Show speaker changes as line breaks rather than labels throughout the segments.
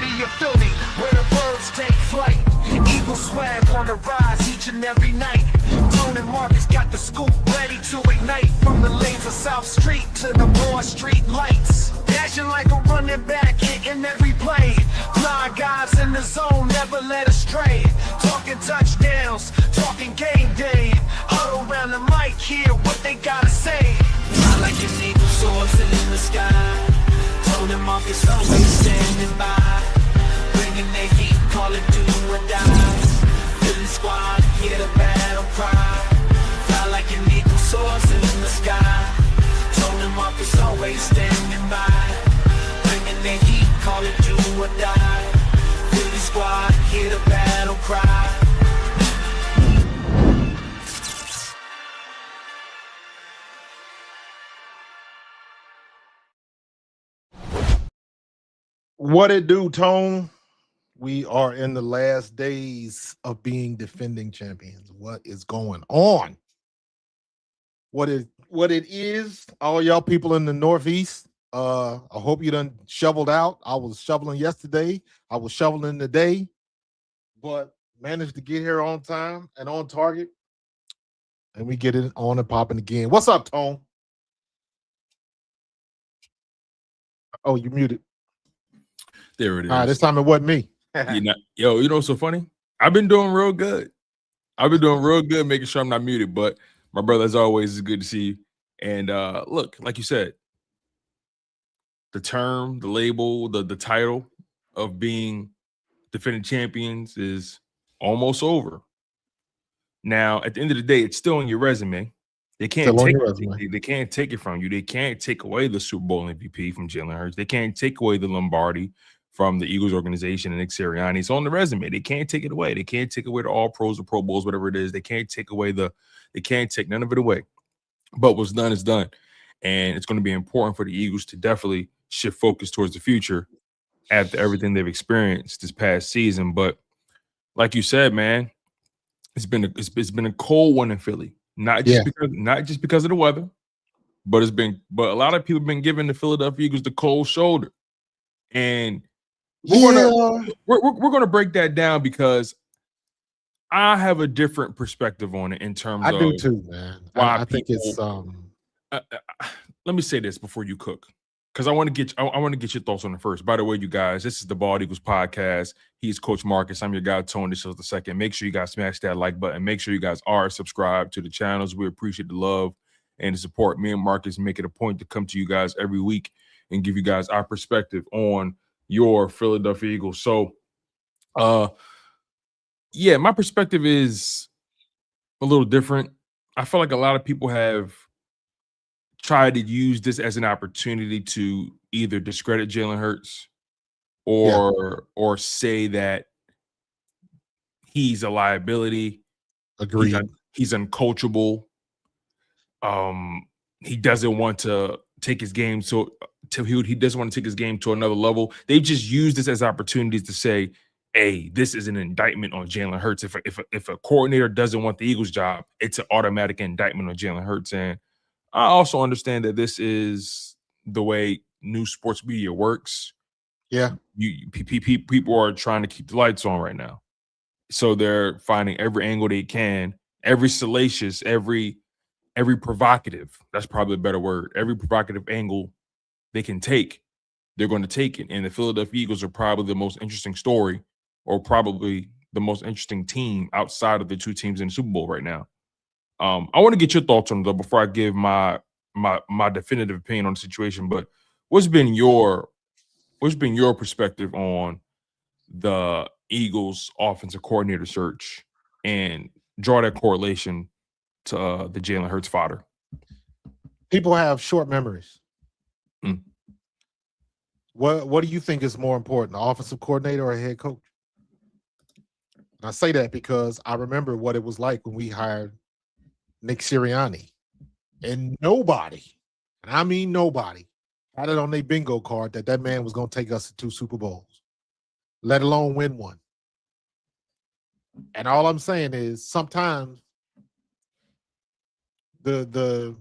city of Philly, where the birds take flight. Eagle swag on the rise each and every night. Tone and Markus got the scoop ready to ignite. From the lanes of South Street to the Broad Street lights. Dashing like a running back, hitting every play. Blind guys in the zone, never led astray. Talking touchdowns, talking game day. Huddle around the mic, hear what they gotta say. I like an eagle soaring in the sky. Tone and Markus always standing by. Bringing their heat, call it do or die. Philly squad, hear the battle cry. Fly like an eagle soaring in the sky. Tone and Markus always standing by. Bringing their heat, call it do or die. Philly squad, hear the battle cry.
What it do, Tone? We are in the last days of being defending champions. What is going on? What it is, all y'all people in the Northeast, I hope you done shoveled out. I was shoveling yesterday. I was shoveling today, but managed to get here on time and on target. And we get it on and popping again. What's up, Tone? Oh, you muted.
There it is.
All right, this time it wasn't me.
You know what's so funny? I've been doing real good. Making sure I'm not muted. But my brother, as always, it's good to see you. And look, like you said, the term, the label, the title of being defending champions is almost over. Now, at the end of the day, it's still on your resume. They can't they can't take it from you. They can't take away the Super Bowl MVP from Jalen Hurts. They can't take away the Lombardi from the Eagles organization and Nick Sirianni. It's on the resume. They can't take it away. They can't take away the All Pros or Pro Bowls, whatever it is. They can't take none of it away. But what's done is done. And it's going to be important for the Eagles to definitely shift focus towards the future after everything they've experienced this past season. But like you said, man, it's been a cold one in Philly. Not just because of the weather, but a lot of people have been giving the Philadelphia Eagles the cold shoulder. And we're gonna break that down because I have a different perspective on it in terms of
I do too, man. I think it's
let me say this before you cook, because I want to get your thoughts on it first. By the way, you guys, this is the Bald Eagles podcast. He's Coach Markus. I'm your guy, Tone. This is the second. Make sure you guys smash that like button. Make sure you guys are subscribed to the channels. We appreciate the love and the support. Me and Markus make it a point to come to you guys every week and give you guys our perspective on your Philadelphia Eagles. So, my perspective is a little different. I feel like a lot of people have tried to use this as an opportunity to either discredit Jalen Hurts or say that he's a liability.
Agreed.
He's uncoachable. He doesn't want to take his game he doesn't want to take his game to another level. They've just used this as opportunities to say, hey, this is an indictment on Jalen Hurts. If a coordinator doesn't want the Eagles job, it's an automatic indictment on Jalen Hurts. And I also understand that this is the way new sports media works.
Yeah.
People are trying to keep the lights on right now. So they're finding every angle they can, every salacious, every provocative, that's probably a better word, every provocative angle they can take, they're going to take it. And the Philadelphia Eagles are probably the most interesting story, or probably the most interesting team outside of the two teams in the Super Bowl right now. I want to get your thoughts on it, though, before I give my definitive opinion on the situation. But what's been your perspective on the Eagles offensive coordinator search and draw that correlation to the Jalen Hurts fodder?
People have short memories. What do you think is more important, the offensive coordinator or a head coach? And I say that because I remember what it was like when we hired Nick Sirianni, and nobody, and I mean nobody, had it on their bingo card that man was going to take us to 2 Super Bowls, let alone win one. And all I'm saying is sometimes the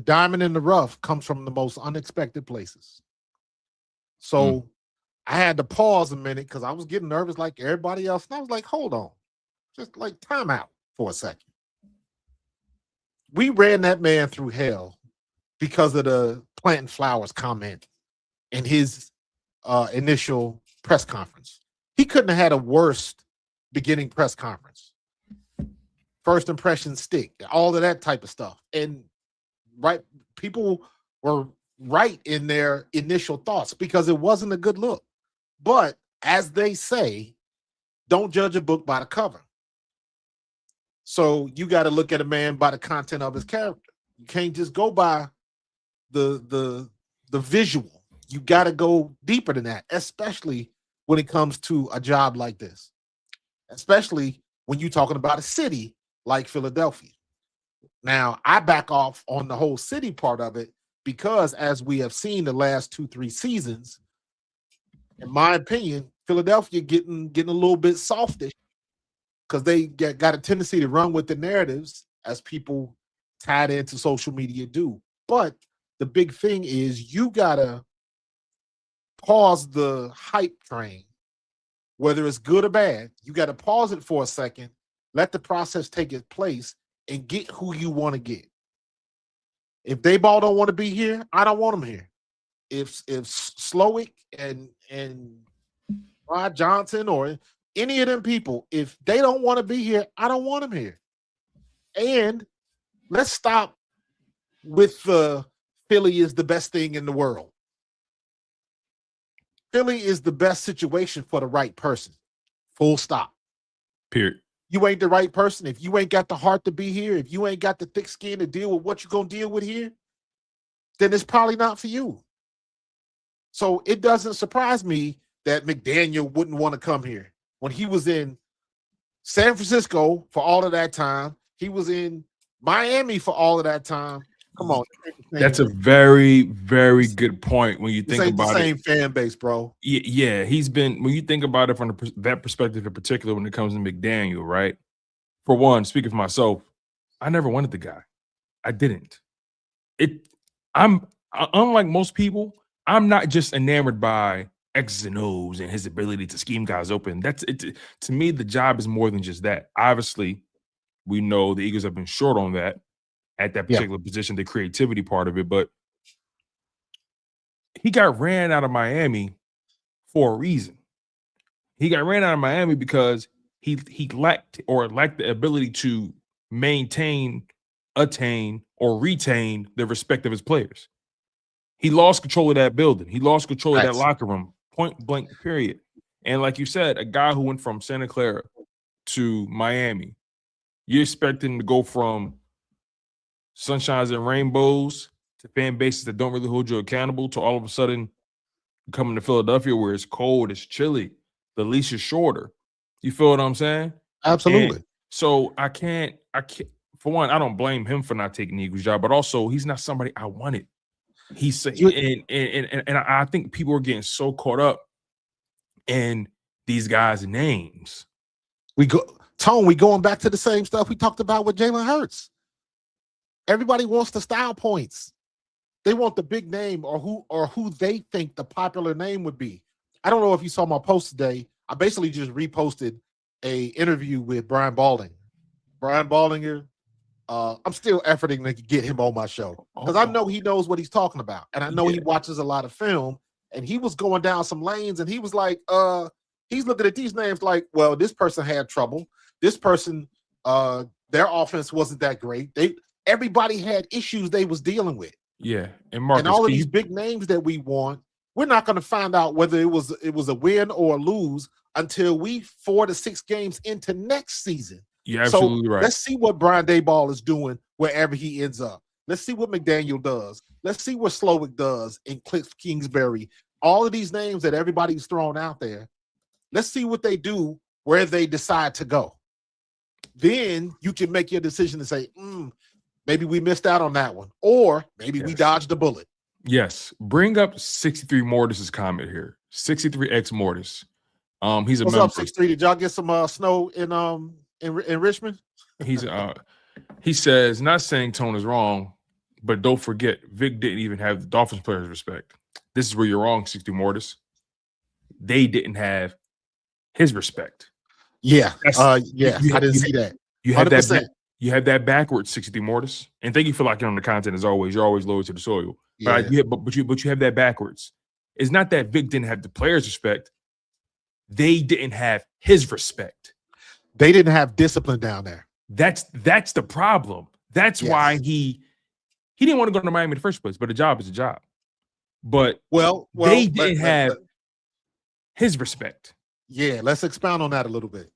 diamond in the rough comes from the most unexpected places. So I had to pause a minute because I was getting nervous like everybody else. And I was like, hold on. Just like time out for a second. We ran that man through hell because of the planting flowers comment in his initial press conference. He couldn't have had a worse beginning press conference. First impressions stick, all of that type of stuff. And right, people were right in their initial thoughts because it wasn't a good look. But as they say, don't judge a book by the cover. So you got to look at a man by the content of his character. You can't just go by the visual. You got to go deeper than that, especially when it comes to a job like this, especially when you're talking about a city like Philadelphia. Now, I back off on the whole city part of it because as we have seen the last 2-3 seasons, in my opinion, Philadelphia getting a little bit softish because they got a tendency to run with the narratives as people tied into social media do. But the big thing is you got to pause the hype train, whether it's good or bad. You got to pause it for a second, let the process take its place, and get who you want to get. If Dayball don't want to be here, I don't want him here. If Slowick and Rod Johnson or any of them people, if they don't want to be here, I don't want them here. And let's stop with the Philly is the best thing in the world. Philly is the best situation for the right person. Full stop.
Period.
You ain't the right person. If you ain't got the heart to be here, if you ain't got the thick skin to deal with what you're going to deal with here, then it's probably not for you. So it doesn't surprise me that McDaniel wouldn't want to come here. When he was in San Francisco for all of that time, he was in Miami for all of that time. Come on.
That's a very, very good point when you think about
the same fan base, bro.
Yeah, he's been, when you think about it from that perspective in particular when it comes to McDaniel, right? For one, speaking for myself, I never wanted the guy. I didn't. I'm unlike most people, I'm not just enamored by X's and O's and his ability to scheme guys open. That's it. To me, the job is more than just that. Obviously, we know the Eagles have been short on that at that particular position, the creativity part of it, but he got ran out of Miami for a reason. He got ran out of Miami because he lacked the ability to maintain, attain, or retain the respect of his players. He lost control of that building. He lost control of that locker room, point blank, period. And like you said, a guy who went from Santa Clara to Miami, you expect him to go from sunshines and rainbows to fan bases that don't really hold you accountable to all of a sudden coming to Philadelphia where it's cold, it's chilly, the leash is shorter. You feel what I'm saying?
Absolutely.
And so I can't, for one, I don't blame him for not taking the Eagles job, but also he's not somebody I wanted. He's and I think people are getting so caught up in these guys' names.
We going back to the same stuff we talked about with Jalen Hurts. Everybody wants the style points. They want the big name or who they think the popular name would be. I don't know if you saw my post today. I basically just reposted a interview with Brian Baldinger. Brian Baldinger, I'm still efforting to get him on my show because I know he knows what he's talking about. And I know he watches a lot of film. And he was going down some lanes and he was like, he's looking at these names like, well, this person had trouble. This person, their offense wasn't that great. Everybody had issues they was dealing with.
Yeah. And Markus,
and all of these big names that we want, we're not going to find out whether it was a win or a lose until we 4 to 6 games into next season.
You're absolutely right.
Let's see what Brian Daboll is doing wherever he ends up. Let's see what McDaniel does. Let's see what Slowick does in Cliff Kingsbury. All of these names that everybody's thrown out there. Let's see what they do where they decide to go. Then you can make your decision and say, maybe we missed out on that one. Or maybe we dodged a bullet.
Yes. Bring up 63 Mortis's comment here. 63X Mortis. He's a
What's
member.
Up, 63? Did y'all get some snow in Richmond?
He says, not saying Tone is wrong, but don't forget, Vic didn't even have the Dolphins players respect. This is where you're wrong, 60 Mortis. they didn't have his respect.
Yeah.
That's,
Yeah. I didn't see that.
you have
100%.
that. You have that backwards, 63 Mortis. And thank you for locking on the content as always. You're always loyal to the soil.
Yeah.
But you have that backwards. It's not that Vic didn't have the players' respect. They didn't have his respect.
They didn't have discipline down there.
That's the problem. That's why he didn't want to go to Miami in the first place. But a job is a job. But they didn't have his respect.
Yeah, let's expound on that a little bit.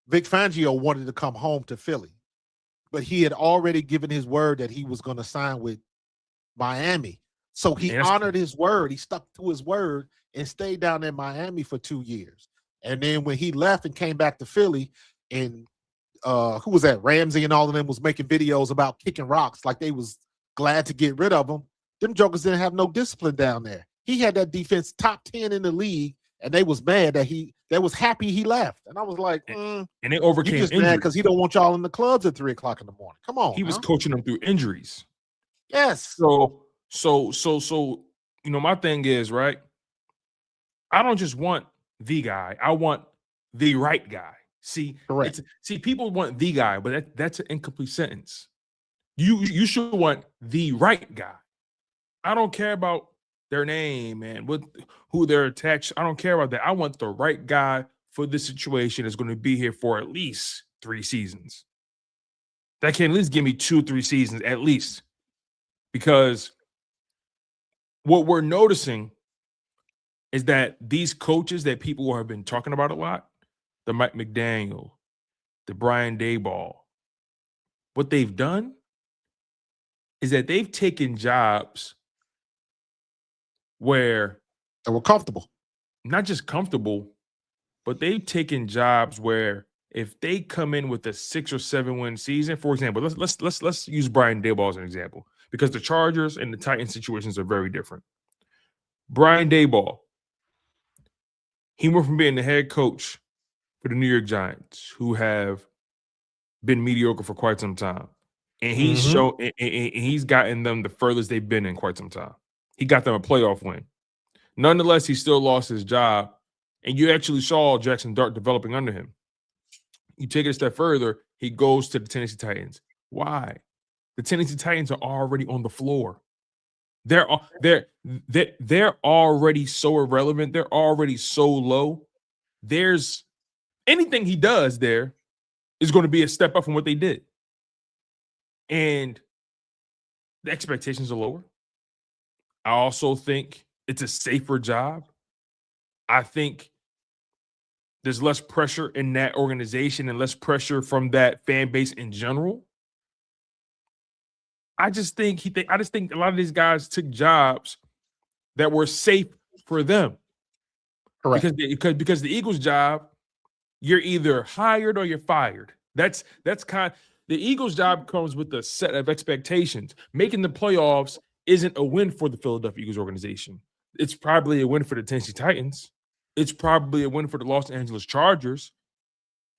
Vic Fangio wanted to come home to Philly, but he had already given his word that he was going to sign with Miami. So he honored his word. He stuck to his word and stayed down in Miami for 2 years. And then when he left and came back to Philly, and who was that? Ramsey and all of them was making videos about kicking rocks like they was glad to get rid of him. Them jokers didn't have no discipline down there. He had that defense top 10 in the league, and they was mad that they was happy he left. And I was like,
and they overcame
you just
injuries.
mad because he don't want y'all in the clubs at 3 o'clock in the morning. Come on.
He was coaching them through injuries.
Yes.
So my thing is, right, I don't just want the guy. I want the right guy. See,
correct.
People want the guy, but that's an incomplete sentence. You should want the right guy. I don't care about their name and who they're attached. I don't care about that. I want the right guy for this situation that's going to be here for at least 3 seasons. That can at least give me 2 or 3 seasons at least. Because what we're noticing is that these coaches that people have been talking about a lot, the Mike McDaniel, the Brian Daboll, what they've done is that they've taken jobs where
they were comfortable.
Not just comfortable, but they've taken jobs where if they come in with a 6 or 7 win season, for example, let's use Brian Daboll as an example, because the Chargers and the Titans situations are very different. Brian Daboll, he went from being the head coach for the New York Giants, who have been mediocre for quite some time, and he's shown and he's gotten them the furthest they've been in quite some time. He got them a playoff win. Nonetheless, he still lost his job, and you actually saw Jackson Dart developing under him. You take it a step further, he goes to the Tennessee Titans. Why? The Tennessee Titans are already on the floor. They're already so irrelevant. They're already so low. There's anything he does there is going to be a step up from what they did. And the expectations are lower. I also think it's a safer job. I think there's less pressure in that organization and less pressure from that fan base in general. I just think a lot of these guys took jobs that were safe for them.
Correct.
Because the Eagles' job, you're either hired or you're fired. That's the Eagles' job comes with a set of expectations. Making the playoffs isn't a win for the Philadelphia Eagles organization. It's probably a win for the Tennessee Titans. It's probably a win for the Los Angeles Chargers.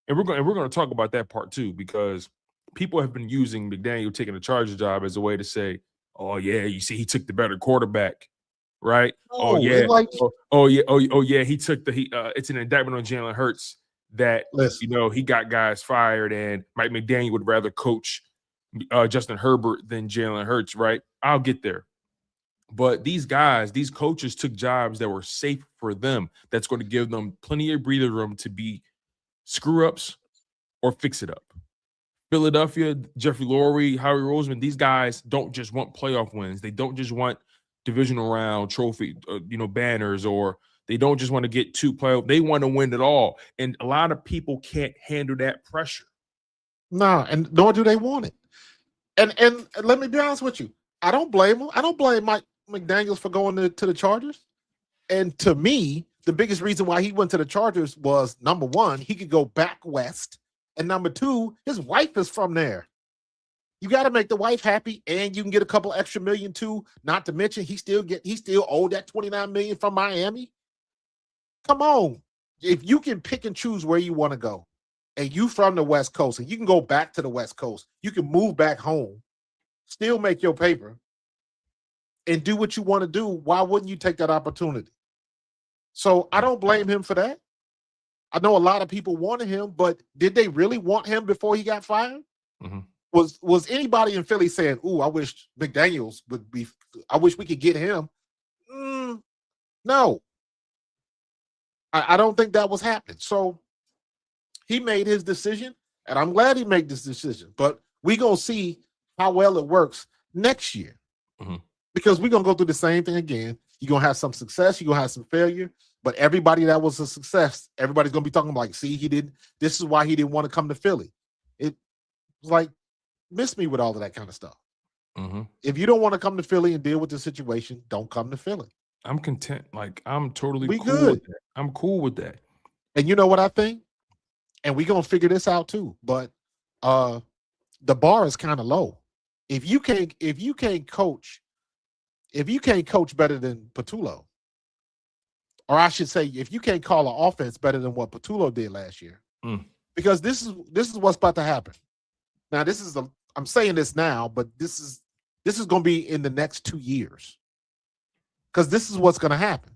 And we're going to talk about that part too, because people have been using McDaniel taking the Chargers job as a way to say, "Oh yeah, you see, he took the better quarterback, right? Oh yeah, he took it's an indictment on Jalen Hurts that he got guys fired, and Mike McDaniel would rather coach Justin Herbert than Jalen Hurts, right? I'll get there." But these coaches took jobs that were safe for them. That's going to give them plenty of breathing room to be screw-ups or fix it up. Philadelphia, Jeffrey Lurie, Howie Roseman, these guys don't just want playoff wins. They don't just want divisional round trophy, banners, or they don't just want to get 2 playoff. They want to win it all. And a lot of people can't handle that pressure.
No, and nor do they want it. And let me be honest with you. I don't blame him. I don't blame Mike McDaniels for going to the Chargers. And to me, the biggest reason why he went to the Chargers was, number one, he could go back west. And number 2, his wife is from there. You got to make the wife happy, and you can get a couple extra million too. Not to mention, he still owed that $29 million from Miami. Come on. If you can pick and choose where you want to go, and you from the West Coast, and you can go back to the West Coast, you can move back home, still make your paper, and do what you want to do, why wouldn't you take that opportunity? So I don't blame him for that. I know a lot of people wanted him, but did they really want him before he got fired?
Mhm.
Was anybody in Philly saying, "Ooh, I wish McDaniels would be, I wish we could get him"? No. I don't think that was happening. So he made his decision, and I'm glad he made this decision. But we gonna see how well it works next year.
Mhm.
Because we're gonna go through the same thing again. You're gonna have some success, you're gonna have some failure, but everybody that was a success, everybody's gonna be talking like, see, he didn't, this is why he didn't want to come to Philly. It was like, miss me with all of that kind of stuff.
Mhm.
If you don't want to come to Philly and deal with the situation, don't come to Philly.
I'm content. Like, I'm totally
We
cool
good.
with that. I'm cool with that.
And you know what I think? And we're gonna figure this out too. But the bar is kind of low. If you can't coach better than Patullo, or I should say, if you can't call an offense better than what Patullo did last year, because this is what's about to happen. Now, I'm saying this now, but this is going to be in the next 2 years, because this is what's going to happen.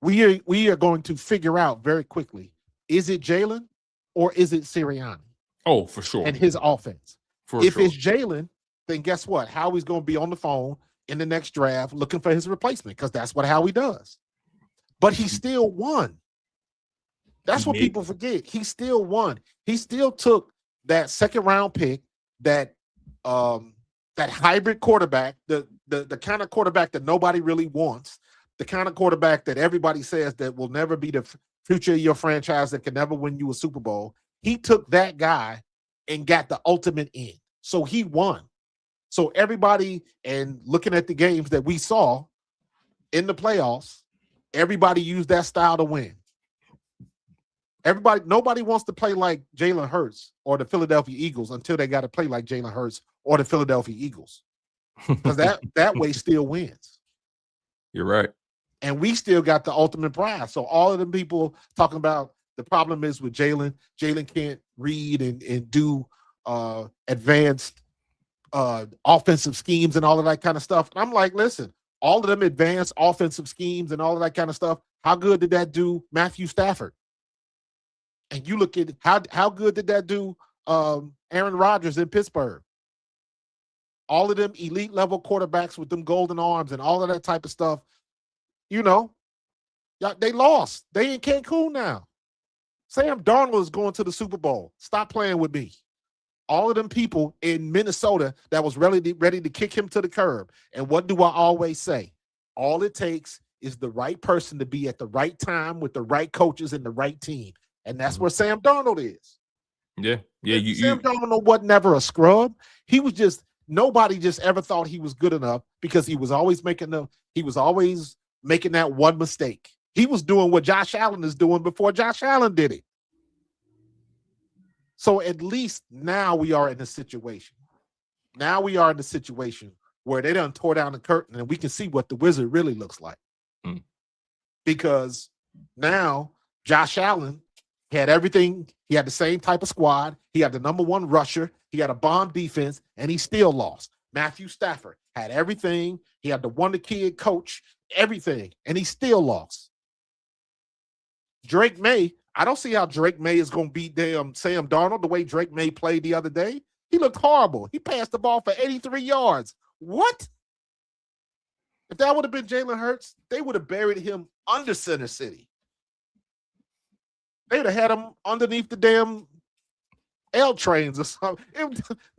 We are going to figure out very quickly: is it Jalen or is it Sirianni?
Oh, for sure.
And his offense.
If
it's Jalen, then guess what? Howie's going to be on the phone in the next draft looking for his replacement, because that's what Howie does. But he still won. That's what people forget. He still won. He still took that second round pick, that hybrid quarterback, the kind of quarterback that nobody really wants, the kind of quarterback that everybody says that will never be the future of your franchise, that can never win you a Super Bowl. He took that guy and got the ultimate in. So he won. So everybody, and looking at the games that we saw in the playoffs, everybody used that style to win. Nobody wants to play like Jalen Hurts or the Philadelphia Eagles until they got to play like Jalen Hurts or the Philadelphia Eagles, because that way still wins.
You're right.
And we still got the ultimate prize. So all of them people talking about the problem is with Jalen. Jalen can't read and do advanced offensive schemes and all of that kind of stuff. And I'm like, listen, all of them advanced offensive schemes and all of that kind of stuff, how good did that do Matthew Stafford? And you look at how good did that do Aaron Rodgers in Pittsburgh? All of them elite level quarterbacks with them golden arms and all of that type of stuff. You know, they lost. They in Cancun now. Sam Darnold is going to the Super Bowl. Stop playing with me. All of them people in Minnesota that was ready to kick him to the curb. And what do I always say? All it takes is the right person to be at the right time with the right coaches and the right team. And that's where Sam Darnold is.
Yeah.
Sam Darnold was never a scrub. He was just, nobody just ever thought he was good enough, because he was always making that one mistake. He was doing what Josh Allen is doing before Josh Allen did it. So at least now we are in a situation. Now we are in a situation where they done tore down the curtain and we can see what the Wizard really looks like. Because now Josh Allen had everything. He had the same type of squad. He had the number one rusher. He had a bomb defense, and he still lost. Matthew Stafford had everything. He had the wonder kid coach, everything, and he still lost. Drake May, I don't see how Drake May is going to beat Sam Darnold the way Drake May played the other day. He looked horrible. He passed the ball for 83 yards. What? If that would have been Jalen Hurts, they would have buried him under Center City. They would have had him underneath the damn L trains or something.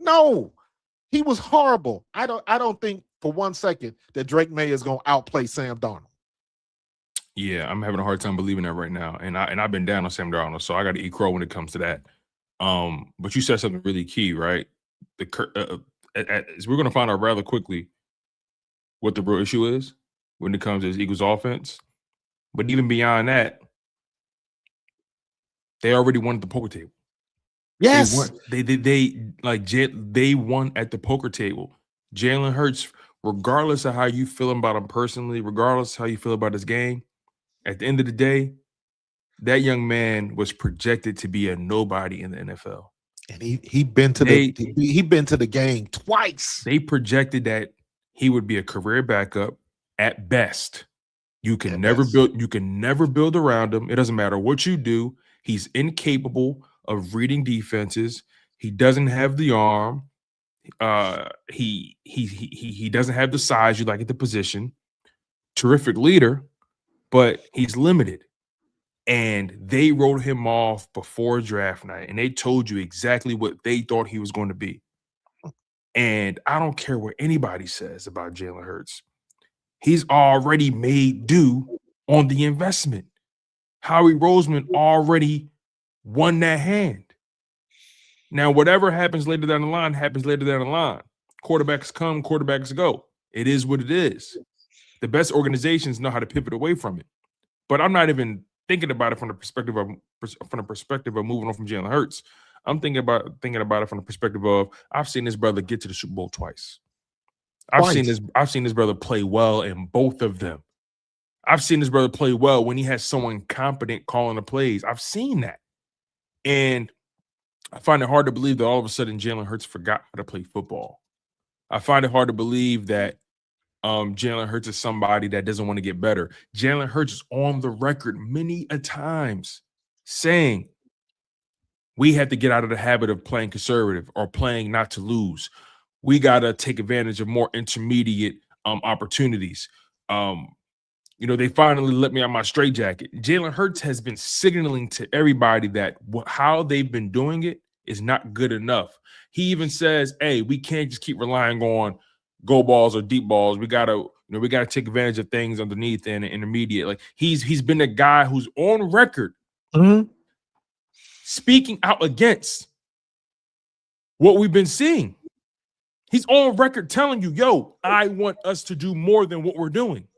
No, he was horrible. I don't think for 1 second that Drake May is going to outplay Sam Darnold.
Yeah, I'm having a hard time believing that right now. And I've been down on Sam Darnold, so I got to eat crow when it comes to that. But you said something really key, right? We're going to find out rather quickly what the real issue is when it comes to this Eagles offense. But even beyond that, they already won at the poker table.
Yes,
they won at the poker table. Jalen Hurts, regardless of how you feel about him personally, regardless of how you feel about his game, at the end of the day, that young man was projected to be a nobody in the NFL.
And he'd been to the game twice.
They projected that he would be a career backup at best. You can never build around him. It doesn't matter what you do. He's incapable of reading defenses. He doesn't have the arm. He doesn't have the size you like at the position. Terrific leader, but he's limited. And they wrote him off before draft night, and they told you exactly what they thought he was going to be. And I don't care what anybody says about Jalen Hurts. He's already made due on the investment. Howie Roseman already won that hand. Now, whatever happens later down the line happens later down the line. Quarterbacks come, quarterbacks go. It is what it is. The best organizations know how to pivot away from it. But I'm not even thinking about it from the perspective of moving on from Jalen Hurts. I'm thinking about it from the perspective of I've seen this brother get to the Super Bowl twice. I've seen this brother play well in both of them. I've seen this brother play well when he has someone competent calling the plays. I've seen that. And I find it hard to believe that all of a sudden Jalen Hurts forgot how to play football. I find it hard to believe that Jalen Hurts is somebody that doesn't want to get better. Jalen Hurts is on the record many a times saying we have to get out of the habit of playing conservative or playing not to lose. We got to take advantage of more intermediate opportunities. They finally let me out my straitjacket. Jalen Hurts has been signaling to everybody that how they've been doing it is not good enough. He even says, hey, we can't just keep relying on go balls or deep balls. We gotta take advantage of things underneath and intermediate. Like he's been a guy who's on record speaking out against what we've been seeing. He's on record telling you, yo, I want us to do more than what we're doing.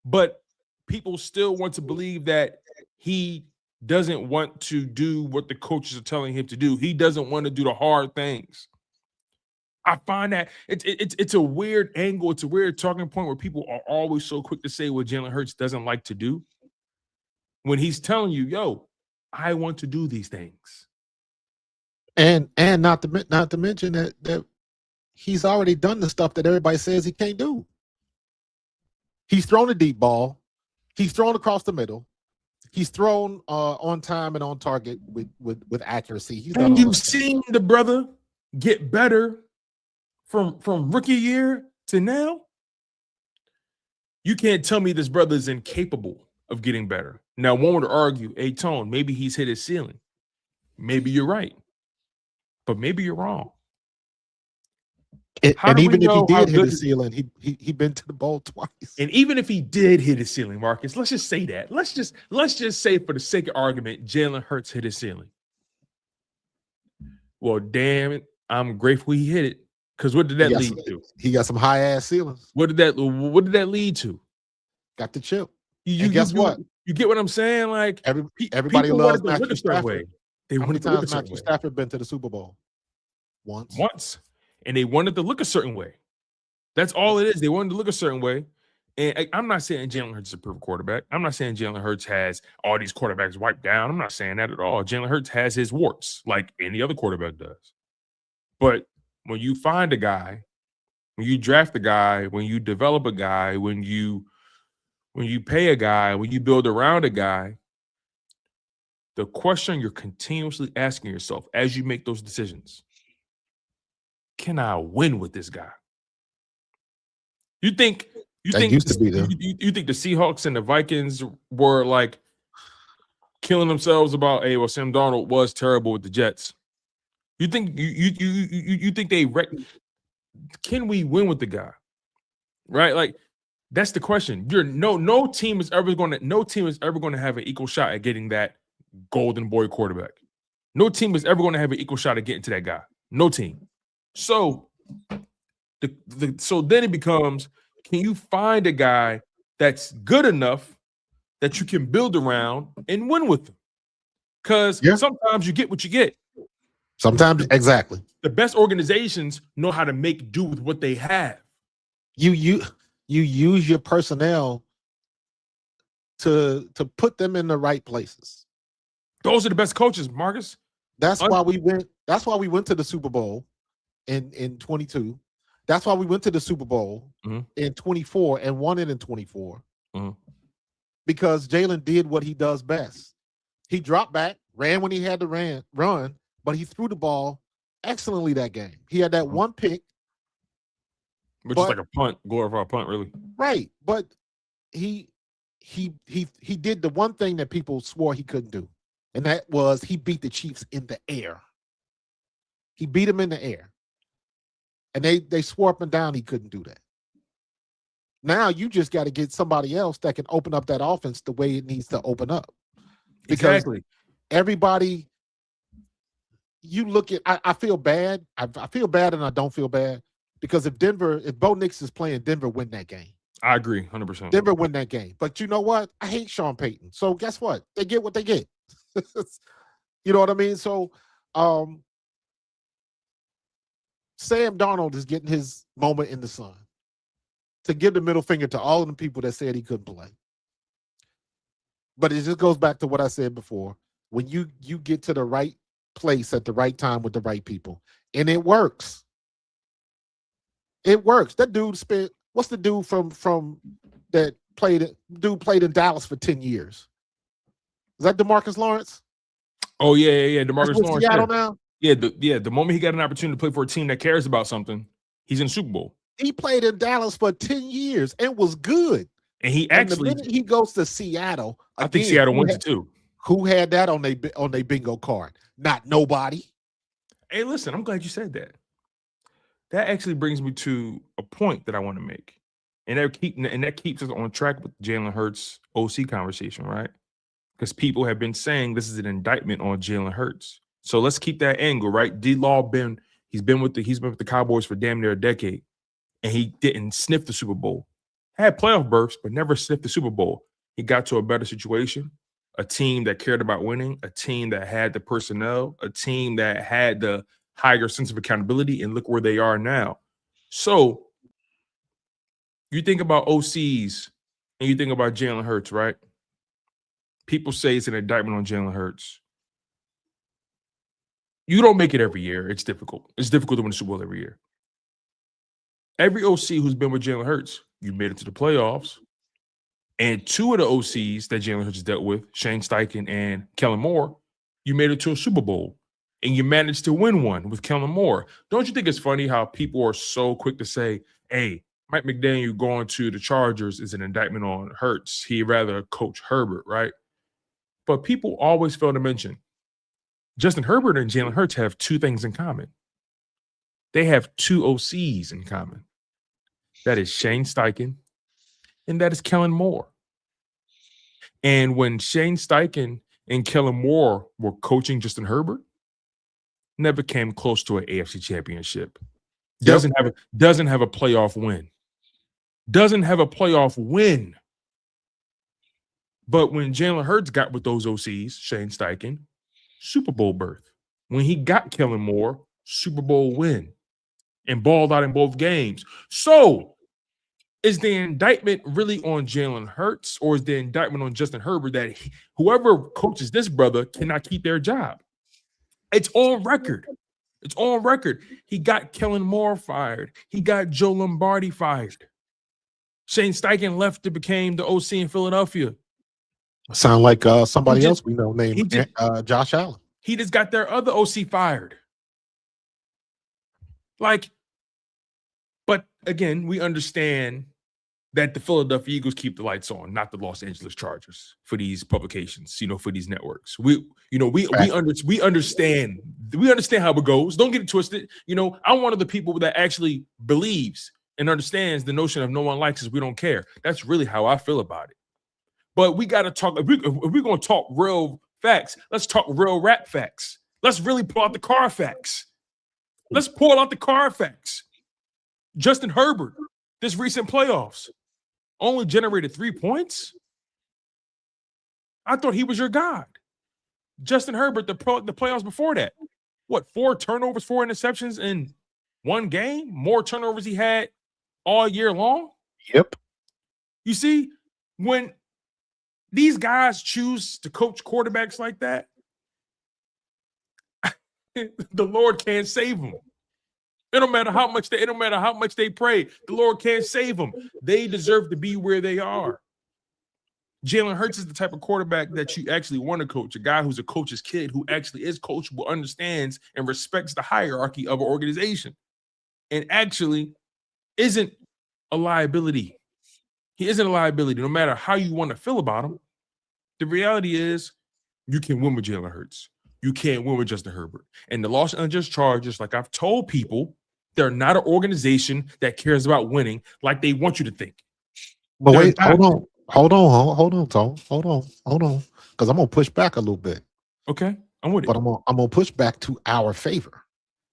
But people still want to believe that he doesn't want to do what the coaches are telling him to do. He doesn't want to do the hard things. I find that it's a weird angle. It's a weird talking point where people are always so quick to say what Jalen Hurts doesn't like to do when he's telling you, yo, I want to do these things.
And not to mention that he's already done the stuff that everybody says he can't do. He's thrown a deep ball. He's thrown across the middle. He's thrown on time and on target with accuracy.
And you've seen the brother get better from rookie year to now. You can't tell me this brother is incapable of getting better. Now, one would argue, hey, Tone, maybe he's hit his ceiling. Maybe you're right. But maybe you're wrong.
And even if he did hit his ceiling, he been to the bowl twice.
And even if he did hit his ceiling, Marcus, let's just say that. Let's just say, for the sake of argument, Jalen Hurts hit his ceiling. Well, damn it, I'm grateful he hit it. Because what did that lead to?
He got some high ass ceilings.
What did that lead to?
Got the chip.
And guess what? You get what I'm saying? Like
everybody loves Matthew Stafford.
How
many times Matthew Stafford been to the Super Bowl?
Once. And they wanted to look a certain way. That's all it is. They wanted to look a certain way. And I'm not saying Jalen Hurts is a perfect quarterback. I'm not saying Jalen Hurts has all these quarterbacks wiped down. I'm not saying that at all. Jalen Hurts has his warts like any other quarterback does. But when you find a guy, when you draft a guy, when you develop a guy, when you pay a guy, when you build around a guy, the question you're continuously asking yourself as you make those decisions, can I win with this guy? You think the Seahawks and the Vikings were like killing themselves about, hey, well, Sam Darnold was terrible with the Jets. You think can we win with the guy? Right? Like that's the question. No team is ever going to have an equal shot at getting that golden boy quarterback. No team is ever going to have an equal shot at getting to that guy. No team. So so then it becomes, can you find a guy that's good enough that you can build around and win with them? Because sometimes you get what you get.
Sometimes, exactly.
The best organizations know how to make do with what they have.
You use your personnel to put them in the right places.
Those are the best coaches, Marcus.
That's why we went to the Super Bowl in 22. That's why we went to the Super Bowl in 24 and won it in 24. because Jalen did what he does best. He dropped back, ran when he had to run, but he threw the ball excellently that game. He had that one pick,
which is like a punt, glorified punt, really.
Right, but he did the one thing that people swore he couldn't do, and that was he beat the Chiefs in the air. He beat them in the air, and they swore up and down he couldn't do that. Now you just got to get somebody else that can open up that offense the way it needs to open up. Because
exactly.
Everybody, you look at, I feel bad. I feel bad and I don't feel bad because if Bo Nix is playing, Denver win that game.
I agree, 100%.
Denver win that game. But you know what? I hate Sean Payton. So guess what? They get what they get. You know what I mean? So Sam Darnold is getting his moment in the sun to give the middle finger to all of the people that said he couldn't play. But it just goes back to what I said before. When you get to the right place at the right time with the right people, and it works. It works. That dude spent, what's the dude from that played in Dallas for 10 years? Is that DeMarcus Lawrence?
Oh, yeah. DeMarcus Lawrence.
Seattle now?
Yeah, the moment he got an opportunity to play for a team that cares about something, he's in the Super Bowl.
He played in Dallas for 10 years and was good.
And he
the minute he goes to Seattle,
I think Seattle wins it too.
Who had that on their bingo card? Not nobody.
Hey, listen, I'm glad you said that. That actually brings me to a point that I want to make. And that keeps us on track with Jalen Hurts OC conversation, right? Because people have been saying this is an indictment on Jalen Hurts. So let's keep that angle, right? D-Law he's been with the Cowboys for damn near a decade, and he didn't sniff the Super Bowl. Had playoff berths, but never sniffed the Super Bowl. He got to a better situation, a team that cared about winning, a team that had the personnel, a team that had the higher sense of accountability, and look where they are now. So you think about OCs and you think about Jalen Hurts, right? People say it's an indictment on Jalen Hurts. You don't make it every year. It's difficult. It's difficult to win the Super Bowl every year. Every OC who's been with Jalen Hurts, you made it to the playoffs. And two of the OCs that Jalen Hurts dealt with, Shane Steichen and Kellen Moore, you made it to a Super Bowl. And you managed to win one with Kellen Moore. Don't you think it's funny how people are so quick to say, hey, Mike McDaniel going to the Chargers is an indictment on Hurts. He'd rather coach Herbert, right? But people always fail to mention Justin Herbert and Jalen Hurts have two things in common. They have two OCs in common. That is Shane Steichen and that is Kellen Moore. And when Shane Steichen and Kellen Moore were coaching Justin Herbert, never came close to an AFC championship. Doesn't have a playoff win. Doesn't have a playoff win. But when Jalen Hurts got with those OCs, Shane Steichen, Super Bowl berth. When he got Kellen Moore, Super Bowl win. And balled out in both games. So is the indictment really on Jalen Hurts, or is the indictment on Justin Herbert that whoever coaches this brother cannot keep their job? It's on record. It's on record. He got Kellen Moore fired. He got Joe Lombardi fired. Shane Steichen left to become the OC in Philadelphia.
Sound like somebody else we know named Josh Allen.
He just got their other OC fired. But again, we understand that the Philadelphia Eagles keep the lights on, not the Los Angeles Chargers for these publications, for these networks. We understand how it goes. Don't get it twisted. I'm one of the people that actually believes and understands the notion of no one likes us, we don't care. That's really how I feel about it. But we got to talk. If we're going to talk real facts, let's talk real rap facts. Let's really pull out the car facts. Let's pull out the car facts. Justin Herbert, this recent playoffs, only generated 3 points. I thought he was your god. Justin Herbert, the playoffs before that, 4 turnovers, 4 interceptions in one game? More turnovers he had all year long?
Yep.
You see, when these guys choose to coach quarterbacks like that, the Lord can't save them. It don't matter how much they pray. The Lord can't save them. They deserve to be where they are. Jalen Hurts is the type of quarterback that you actually want to coach, a guy who's a coach's kid who actually is coachable, understands and respects the hierarchy of an organization, and actually isn't a liability. He isn't a liability, no matter how you want to feel about him. The reality is you can win with Jalen Hurts. You can't win with Justin Herbert. And the Los Angeles Chargers, like I've told people, they're not an organization that cares about winning like they want you to think.
But
They're
wait,
not.
hold on, Tom. Hold on. Because I'm gonna push back a little bit.
Okay, I'm with it.
But I'm gonna push back to our favor.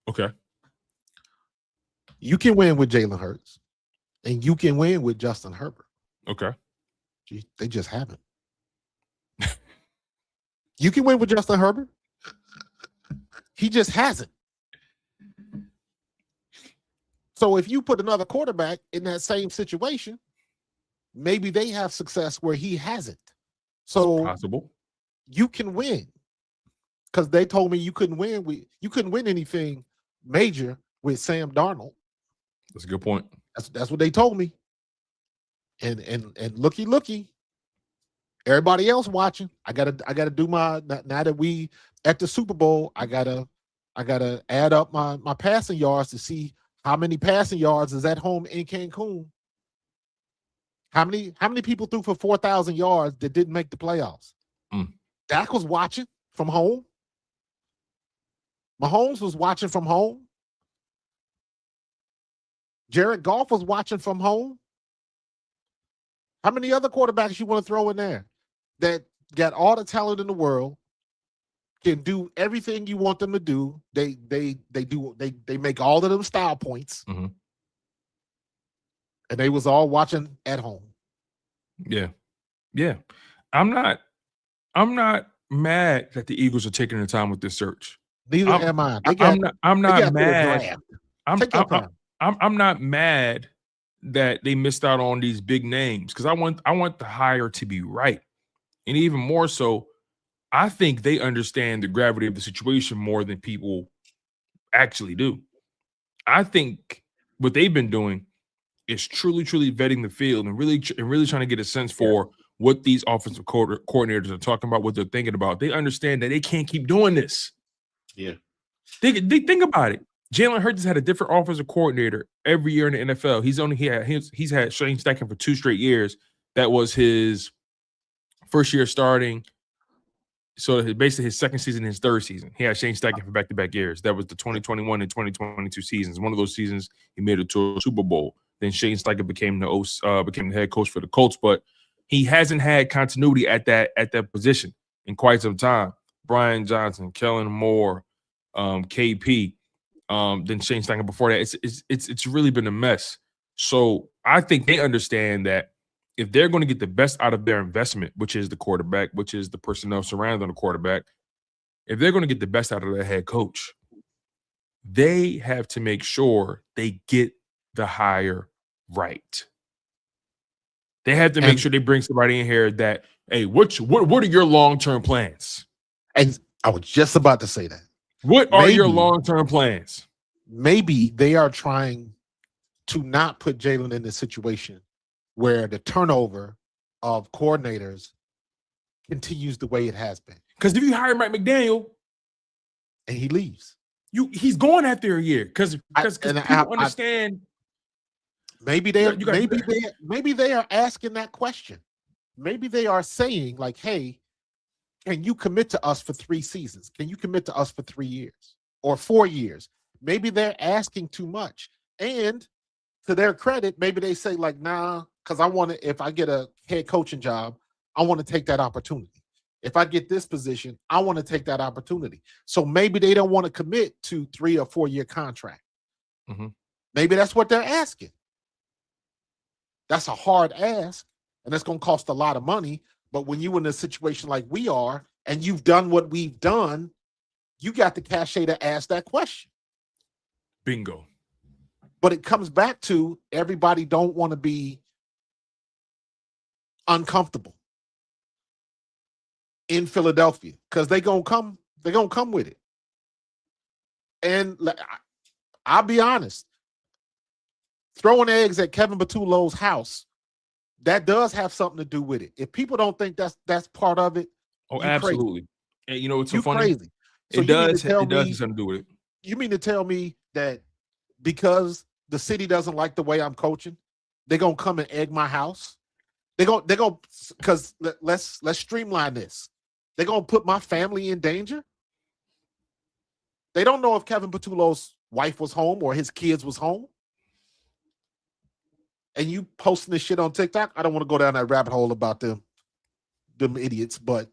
Okay.
You can win with Jalen Hurts, and you can win with Justin Herbert.
Okay.
They just haven't. You can win with Justin Herbert. He just hasn't. So if you put another quarterback in that same situation, maybe they have success where he hasn't. So
it's possible.
You can win. Because they told me you couldn't win anything major with Sam Darnold.
That's a good point.
That's what they told me. And looky. Everybody else watching. I gotta do my now that we at the Super Bowl, I gotta add up my passing yards to see how many passing yards is at home in Cancun. How many people threw for 4,000 yards that didn't make the playoffs? Dak was watching from home. Mahomes was watching from home. Jared Goff was watching from home. How many other quarterbacks you want to throw in there that got all the talent in the world, can do everything you want them to do? They make all of them style points, and they was all watching at home.
Yeah. I'm not mad that the Eagles are taking their time with this search.
Neither am I.
I'm not mad. I'm not mad that they missed out on these big names because I want the hire to be right. And even more so, I think they understand the gravity of the situation more than people actually do. I think what they've been doing is truly vetting the field and really trying to get a sense for what these offensive coordinators are talking about, what they're thinking about. They understand that they can't keep doing this.
Yeah.
They think about it. Jalen Hurts has had a different offensive coordinator every year in the NFL. He's had Shane Steichen for 2 straight years. That was his first year starting. So basically his second season and his third season. He had Shane Steichen for back-to-back years. That was the 2021 and 2022 seasons. One of those seasons, he made it to a Super Bowl. Then Shane Steichen became the head coach for the Colts, but he hasn't had continuity at that position in quite some time. Brian Johnson, Kellen Moore, KP, then Shane Steichen before that. It's really been a mess. So I think they understand that if they're going to get the best out of their investment, which is the quarterback, which is the personnel surrounding the quarterback, if they're going to get the best out of their head coach, they have to make sure they get the hire right. They have to make sure they bring somebody in here that, hey, what are your long-term plans?
And I was just about to say that.
What are your long-term plans?
Maybe they are trying to not put Jalen in this situation where the turnover of coordinators continues the way it has been.
Because if you hire Mike McDaniel
and he leaves,
he's going after a year. Because people understand.
Maybe they are asking that question. Maybe they are saying, like, hey, can you commit to us for 3 seasons? Can you commit to us for 3 years or 4 years? Maybe they're asking too much. And to their credit, maybe they say, like, nah, because if I get a head coaching job, I want to take that opportunity. If I get this position, I want to take that opportunity. So maybe they don't want to commit to 3 or 4 year contract. Maybe that's what they're asking. That's a hard ask, and it's going to cost a lot of money. But when you're in a situation like we are, and you've done what we've done, you got the cachet to ask that question.
Bingo.
But it comes back to everybody don't want to be uncomfortable in Philadelphia because they're gonna come with it. And I'll be honest, throwing eggs at Kevin Patullo's house that does have something to do with it. If people don't think that's part of it,
Oh,
you crazy.
absolutely. And you know what's so
You
funny?
crazy. So
It
you mean to
does.
tell
It does
me
have something to do with it.
you mean to tell me that because the city doesn't like the way I'm coaching, they're gonna come and egg my house? They're gonna because let's streamline this. They're gonna put my family in danger. They don't know if Kevin Patullo's wife was home or his kids was home. And you posting this shit on TikTok. I don't want to go down that rabbit hole about them idiots, but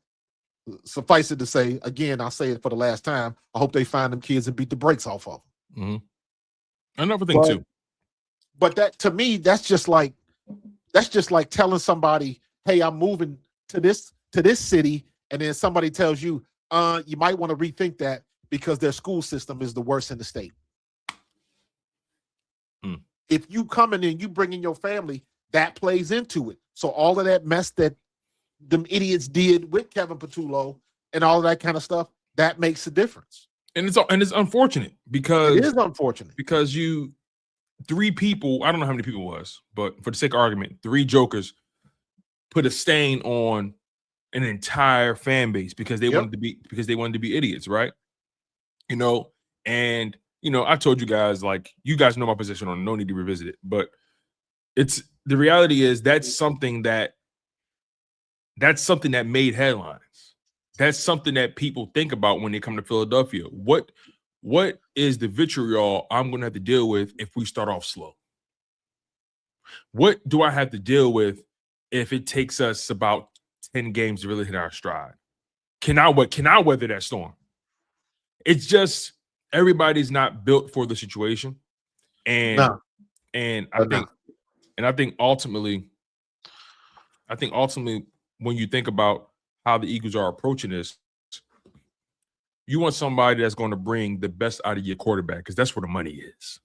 suffice it to say, again, I'll say it for the last time. I hope they find them kids and beat the brakes off of them.
Mm-hmm. Another thing too.
But that to me, that's just like telling somebody, "Hey, I'm moving to this city," and then somebody tells you, you might want to rethink that because their school system is the worst in the state." If you come in and you bring in your family, that plays into it. So all of that mess that them idiots did with Kevin Patullo and all of that kind of stuff, that makes a difference.
And it's unfortunate because
it is unfortunate
because three people, I don't know how many people it was, but for the sake of argument, three jokers put a stain on an entire fan base because they wanted to be idiots, right? You know, and I told you guys, like, you guys know my position on it, no need to revisit it, but the reality is that's something that made headlines. That's something that people think about when they come to Philadelphia. What is the vitriol I'm going to have to deal with if we start off slow? What do I have to deal with if it takes us about 10 games to really hit our stride? Can I weather that storm? It's just everybody's not built for the situation, and I think ultimately, when you think about how the Eagles are approaching this, you want somebody that's going to bring the best out of your quarterback because that's where the money is.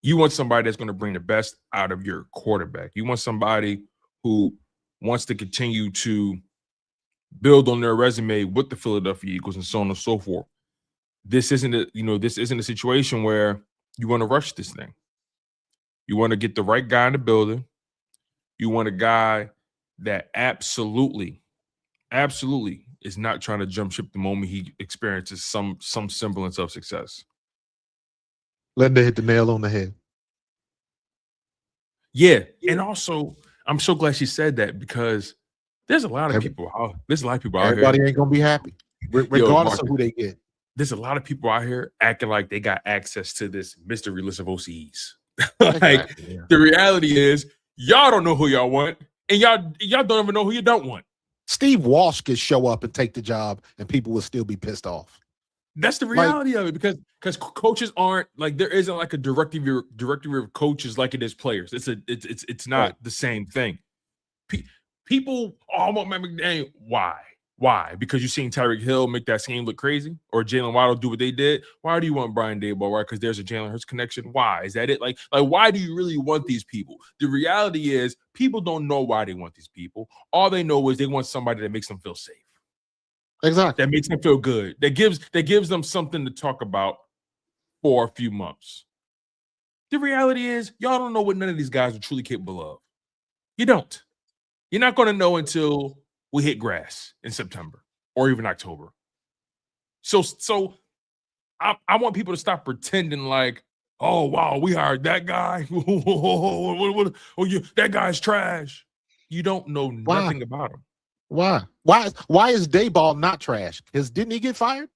You want somebody that's going to bring the best out of your quarterback. You want somebody who wants to continue to build on their resume with the Philadelphia Eagles and so on and so forth. This isn't a situation where you want to rush this thing. You want to get the right guy in the building. You want a guy that absolutely is not trying to jump ship the moment he experiences some semblance of success.
Linda hit the nail on the head.
Yeah. And also, I'm so glad she said that because there's a lot of people out here.
Everybody ain't gonna be happy, regardless of who they get.
There's a lot of people out here acting like they got access to this mystery list of OCs.
The
reality is y'all don't know who y'all want, and y'all don't even know who you don't want.
Steve Walsh could show up and take the job, and people will still be pissed off.
That's the reality of it because coaches aren't like, there isn't like a directory of coaches like it is players. It's not the same thing. People all want Matt McDaniel. Why? Because you've seen Tyreek Hill make that scheme look crazy, or Jalen Waddle do what they did. Why do you want Brian Daboll? Right? Because there's a Jalen Hurts connection. Why? Is that it? Like why do you really want these people? The reality is people don't know why they want these people. All they know is they want somebody that makes them feel safe.
Exactly.
That makes them feel good. That gives them something to talk about for a few months. The reality is y'all don't know what none of these guys are truly capable of. You don't. You're not going to know until we hit grass in September or even October. So I want people to stop pretending like, oh, wow, we hired that guy. That guy's trash. You don't know nothing about him.
Why is Dayball not trash? Didn't he get fired?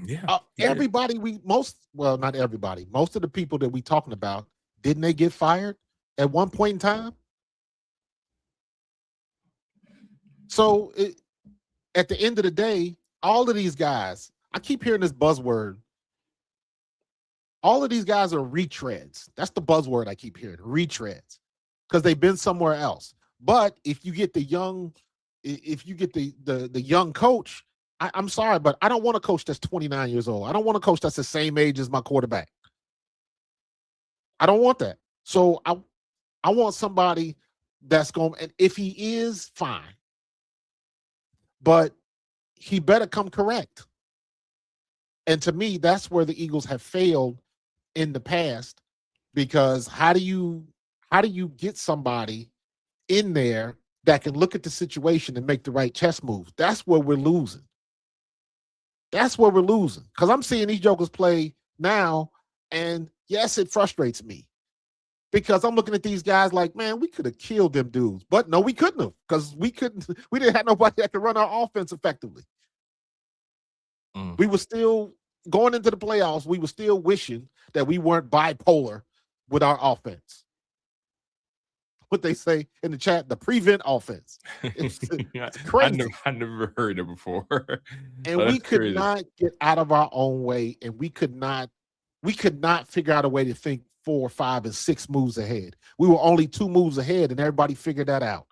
Yeah.
Everybody not everybody. Most of the people that we talking about, didn't they get fired at one point in time? So at the end of the day, all of these guys, I keep hearing this buzzword. All of these guys are retreads. That's the buzzword I keep hearing, retreads, because they've been somewhere else. But if you get the young coach, I'm sorry, but I don't want a coach that's 29 years old. I don't want a coach that's the same age as my quarterback. I don't want that. So I want somebody that's going, and if he is, fine. But he better come correct. And to me, that's where the Eagles have failed in the past, because how do you how do you get somebody in there that can look at the situation and make the right chess moves? That's where we're losing. That's where we're losing. Because I'm seeing these jokers play now, and yes, it frustrates me. Because I'm looking at these guys like, man, we could have killed them dudes. But no, we couldn't have, because we didn't have nobody that could run our offense effectively. We were still going into the playoffs, we were still wishing that we weren't bipolar with our offense. What they say in the chat, the prevent offense. It's crazy.
I never heard it before.
And we could not get out of our own way, and we could not figure out a way to think 4, 5, and 6 moves ahead. We were only 2 moves ahead, and everybody figured that out.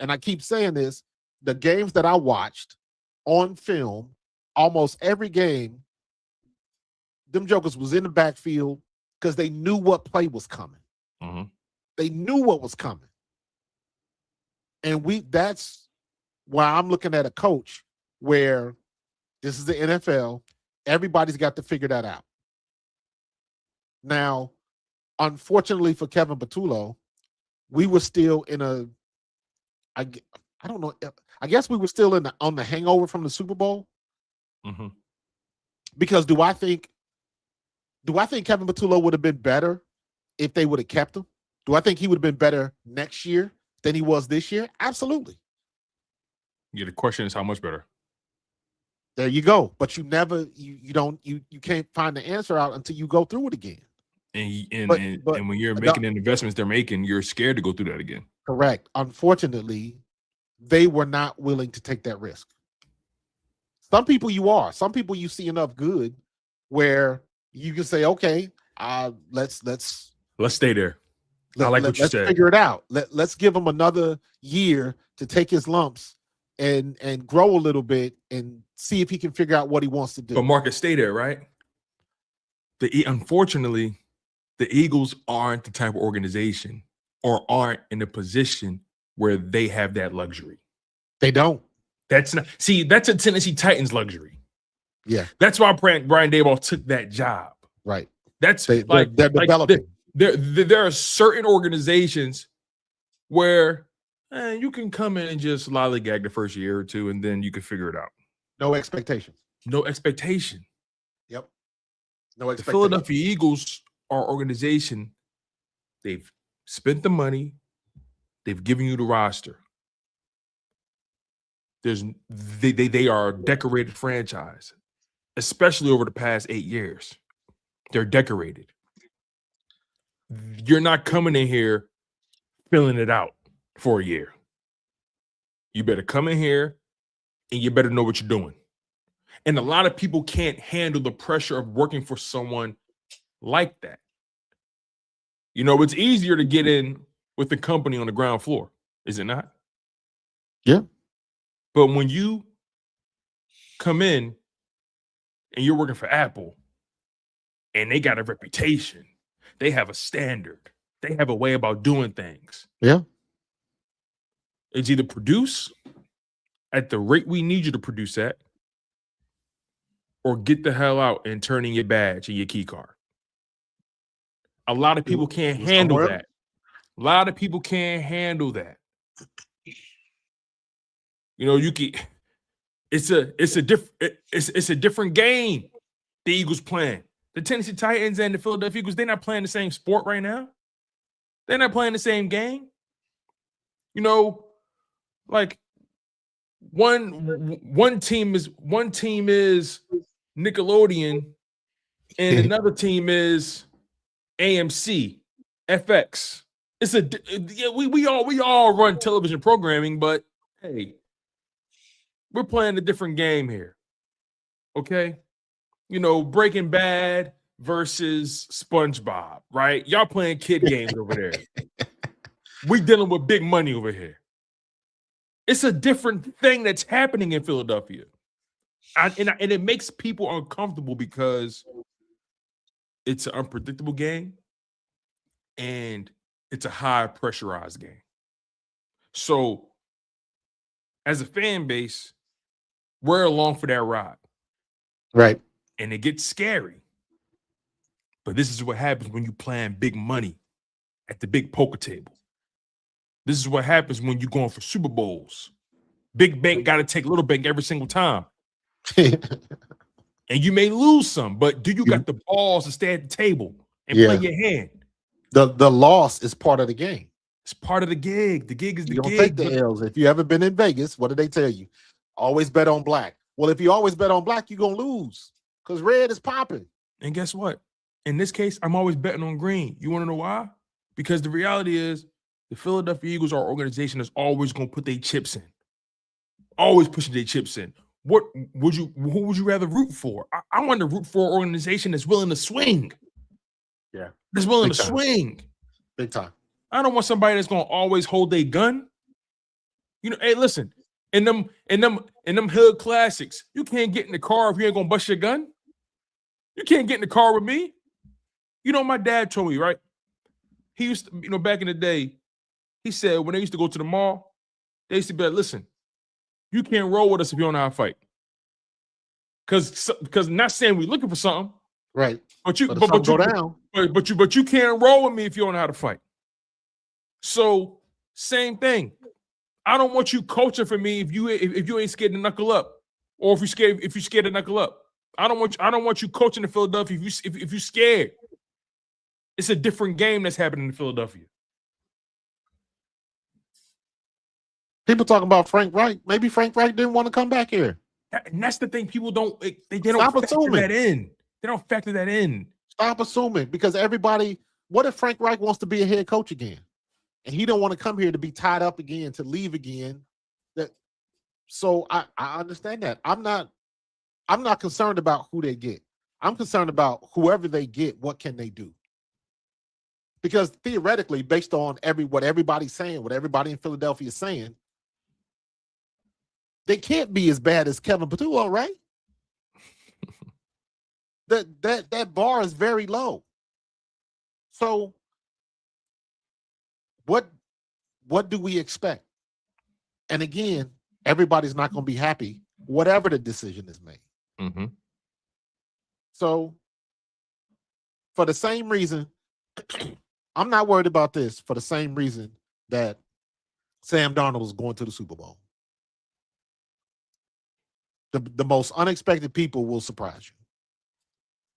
And I keep saying this, the games that I watched on film, almost every game, them jokers was in the backfield because they knew what play was coming.
Mm-hmm.
They knew what was coming. And that's why I'm looking at a coach where this is the NFL. Everybody's got to figure that out. Now, unfortunately for Kevin Patullo, we were still in I don't know. I guess we were still on the hangover from the Super Bowl.
Mm-hmm.
Because do I think Kevin Patullo would have been better if they would have kept him? Do I think he would have been better next year than he was this year? Absolutely.
Yeah, the question is how much better.
There you go. But you can't find the answer out until you go through it again.
And when you're making the investments they're making, you're scared to go through that again.
Correct. Unfortunately, they were not willing to take that risk. Some people you are. Some people you see enough good where you can say, okay, let's
stay there. I like what you said.
Let's figure it out. Let's give him another year to take his lumps and grow a little bit and see if he can figure out what he wants to do.
But Marcus, stay there, right? Unfortunately, the Eagles aren't the type of organization or aren't in a position where they have that luxury.
They don't.
That's a Tennessee Titans luxury.
Yeah.
That's why Brian Daboll took that job.
Right.
They're
developing.
There are certain organizations where you can come in and just lollygag the first year or two, and then you can figure it out.
No expectations.
No expectation.
Yep. No expectation.
The Philadelphia Eagles are an organization. They've spent the money. They've given you the roster. They are a decorated franchise, especially over the past 8 years. They're decorated. You're not coming in here filling it out for a year. You better come in here and you better know what you're doing. And a lot of people can't handle the pressure of working for someone like that. You know, it's easier to get in with the company on the ground floor, is it not?
Yeah.
But when you come in and you're working for Apple and they got a reputation, they have a standard, they have a way about doing things.
Yeah.
It's either produce at the rate we need you to produce at, or get the hell out and turn in your badge and your key card. A lot of people can't handle that. A lot of people can't handle that. You know, it's a different game the Eagles playing. The Tennessee Titans and the Philadelphia Eagles, they're not playing the same sport right now. They're not playing the same game. You know, like one team is Nickelodeon and another team is AMC, FX. We all run television programming, but hey, we're playing a different game here. Okay? You know, Breaking Bad versus SpongeBob, right? Y'all playing kid games over there. We dealing with big money over here. It's a different thing that's happening in Philadelphia. And it makes people uncomfortable because it's an unpredictable game and it's a high pressurized game. So as a fan base, we're along for that ride.
Right.
And it gets scary. But this is what happens when you plan big money at the big poker table. This is what happens when you're going for Super Bowls. Big bank got to take little bank every single time. And you may lose some, but do you got the balls to stay at the table and play your hand?
The loss is part of the game.
It's part of the gig. The gig is the
You don't
gig.
take the L's. If you ever been in Vegas, what do they tell you? Always bet on black. Well, if you always bet on black, you're going to lose because red is popping.
And guess what? In this case, I'm always betting on green. You want to know why? Because the reality is the Philadelphia Eagles, our organization, is always going to put their chips in. Always pushing their chips in. Who would you rather root for? I want to root for an organization that's willing to swing.
Yeah.
That's willing
Big
to
time.
swing.
Big time.
I don't want somebody that's going to always hold their gun. You know, hey, listen, in them hood classics, you can't get in the car if you ain't going to bust your gun. You can't get in the car with me. You know, my dad told me, right? He used to, you know, back in the day, he said when they used to go to the mall, they used to be like, listen, you can't roll with us if you don't know how to fight. Because not saying we're looking for something.
Right.
But you can't roll with me if you don't know how to fight. So same thing. I don't want you coaching for me if you ain't scared to knuckle up, or if you're scared to knuckle up. I don't want you coaching in Philadelphia if you're scared. It's a different game that's happening in Philadelphia.
People talking about Frank Reich. Maybe Frank Reich didn't want to come back here.
And that's the thing. People don't
Stop
factor
assuming.
that in. They don't factor that in.
Stop assuming, because everybody. What if Frank Reich wants to be a head coach again, and he don't want to come here to be tied up again, to leave again? So I understand that. I'm not concerned about who they get. I'm concerned about whoever they get. What can they do? Because theoretically, based on what everybody's saying, what everybody in Philadelphia is saying, they can't be as bad as Kevin Patullo, right? That bar is very low. So what do we expect? And again, everybody's not going to be happy, whatever the decision is made.
Mm-hmm.
So for the same reason, I'm not worried about this, for the same reason that Sam Darnold is going to the Super Bowl. The most unexpected people will surprise you.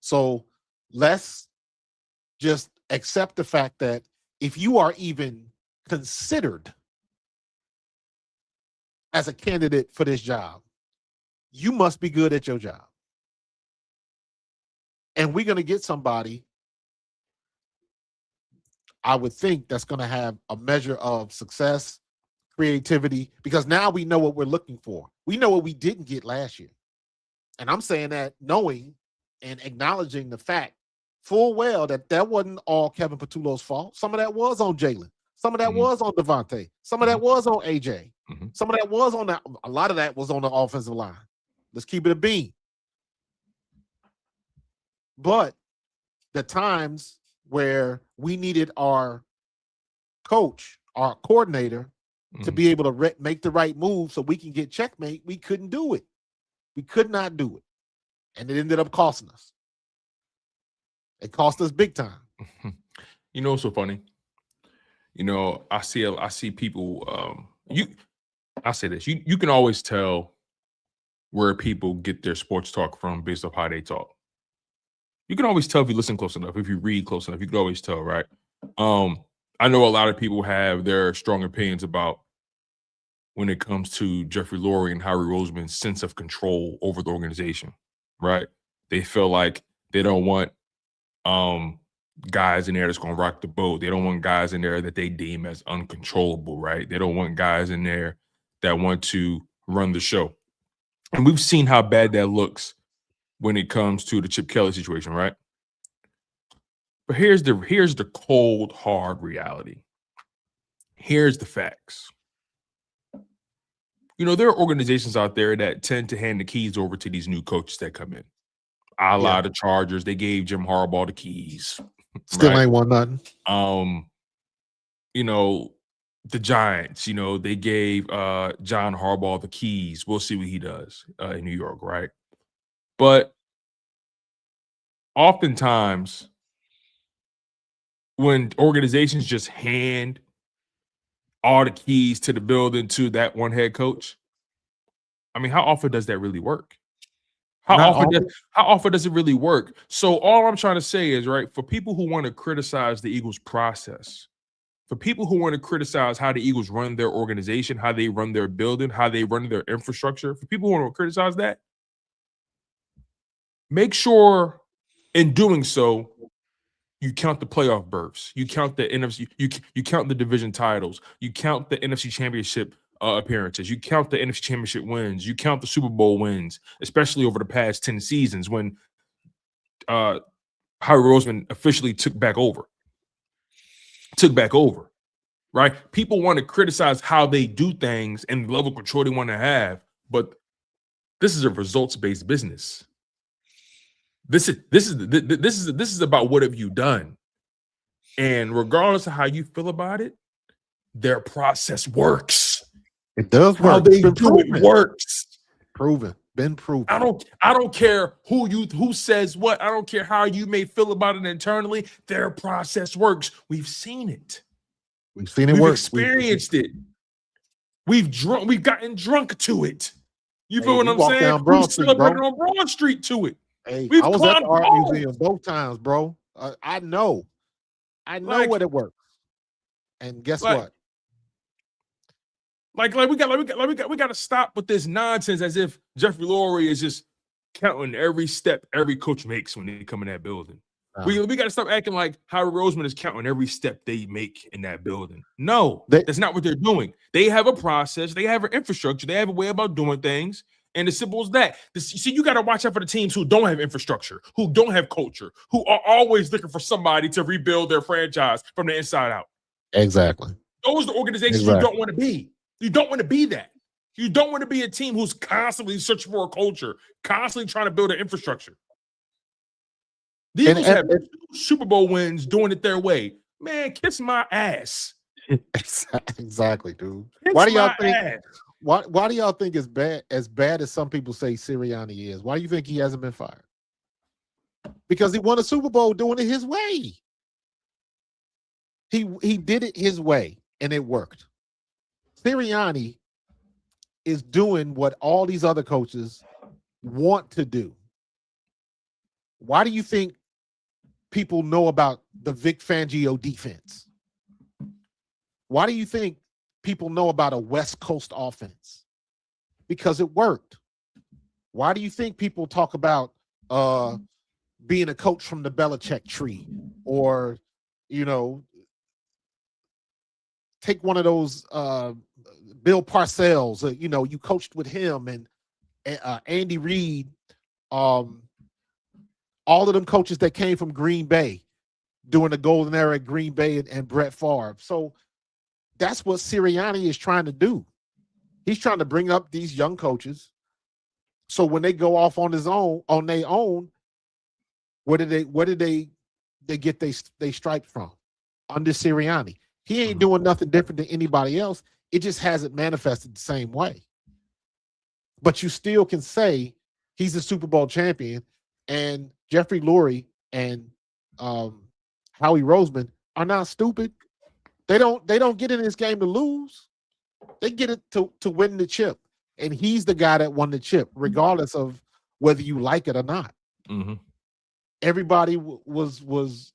So let's just accept the fact that if you are even considered as a candidate for this job, you must be good at your job. And we're going to get somebody, I would think, that's going to have a measure of success, creativity, because now we know what we're looking for. We know what we didn't get last year. And I'm saying that knowing and acknowledging the fact full well that wasn't all Kevin Patullo's fault. Some of that was on Jalen. Some of that was on Devontae. Some of that was on AJ. Some of that was on that. A lot of that was on the offensive line. Let's keep it a bean. But the times where we needed our coach, our coordinator, to be able to make the right move so we can get checkmate, we couldn't do it. We could not do it. And it ended up costing us. It cost us big time.
You know what's so funny? You know, I see people, I say this, you can always tell where people get their sports talk from based off how they talk. You can always tell if you listen close enough, if you read close enough, you can always tell, right? I know a lot of people have their strong opinions about when it comes to Jeffrey Lurie and Howie Roseman's sense of control over the organization, right? They feel like they don't want guys in there that's going to rock the boat. They don't want guys in there that they deem as uncontrollable, right? They don't want guys in there that want to run the show. And we've seen how bad that looks when it comes to the Chip Kelly situation, right? But here's the cold, hard reality. Here's the facts. You know, there are organizations out there that tend to hand the keys over to these new coaches that come in. A la the Chargers, they gave Jim Harbaugh the keys.
Still ain't won nothing.
You know, the Giants, you know, they gave John Harbaugh the keys. We'll see what he does in New York, right? But oftentimes, when organizations just hand all the keys to the building to that one head coach? I mean, how often does that really work? How
Not
often does it really work? So all I'm trying to say is, right, for people who want to criticize the Eagles process, for people who want to criticize how the Eagles run their organization, how they run their building, how they run their infrastructure, for people who want to criticize that, make sure in doing so, you count the playoff berths, you count the NFC, you count the division titles, you count the NFC Championship appearances, you count the NFC Championship wins, you count the Super Bowl wins, especially over the past 10 seasons when Howie Roseman officially took back over, right? People want to criticize how they do things and the level of control they want to have, but this is a results-based business. This is about what have you done, and regardless of how you feel about it, their process works.
It does work.
How they do it works.
Been proven.
I don't care who says what. I don't care how you may feel about it internally. Their process works. We've seen it.
We've seen it
We've
work.
experienced it. We've gotten drunk to it. You feel
Hey,
what
we
I'm
walked
saying?
down Broad
We've
Street,
celebrated
bro.
on Broad Street to it.
Hey,
We've
I was at the
climbed
art
poles.
museum both times, bro. I know
Like-
what it works. And guess
Like-
what?
Like we got to stop with this nonsense as if Jeffrey Lurie is just counting every step every coach makes when they come in that building. We got to stop acting like Howie Roseman is counting every step they make in that building. No, that's not what they're doing. They have a process, they have an infrastructure, they have a way about doing things, and as simple as that. See, you got to watch out for the teams who don't have infrastructure, who don't have culture, who are always looking for somebody to rebuild their franchise from the inside out.
Exactly.
Those are the organizations you don't want to be. You don't want to be that. You don't want to be a team who's constantly searching for a culture, constantly trying to build an infrastructure. The Eagles have 2 Super Bowl wins doing it their way. Man, kiss my ass.
Exactly, dude.
Kiss
Why do y'all
my
think?
ass.
Why do y'all think as bad as some people say Sirianni is? Why do you think he hasn't been fired? Because he won a Super Bowl doing it his way. He did it his way, and it worked. Sirianni is doing what all these other coaches want to do. Why do you think people know about the Vic Fangio defense? Why do you think people know about a West Coast offense? Because it worked. Why do you think people talk about being a coach from the Belichick tree, or, you know, take one of those Bill Parcells, you coached with him, and Andy Reid, all of them coaches that came from Green Bay during the golden era at Green Bay, and Brett Favre. So that's what Sirianni is trying to do. He's trying to bring up these young coaches, so when they go off on their own, where did they get they stripes from? Under Sirianni. He ain't doing nothing different than anybody else. It just hasn't manifested the same way. But you still can say he's a Super Bowl champion, and Jeffrey Lurie and Howie Roseman are not stupid. They don't get in this game to lose. They get it to win the chip. And he's the guy that won the chip, regardless of whether you like it or not.
Mm-hmm.
Everybody was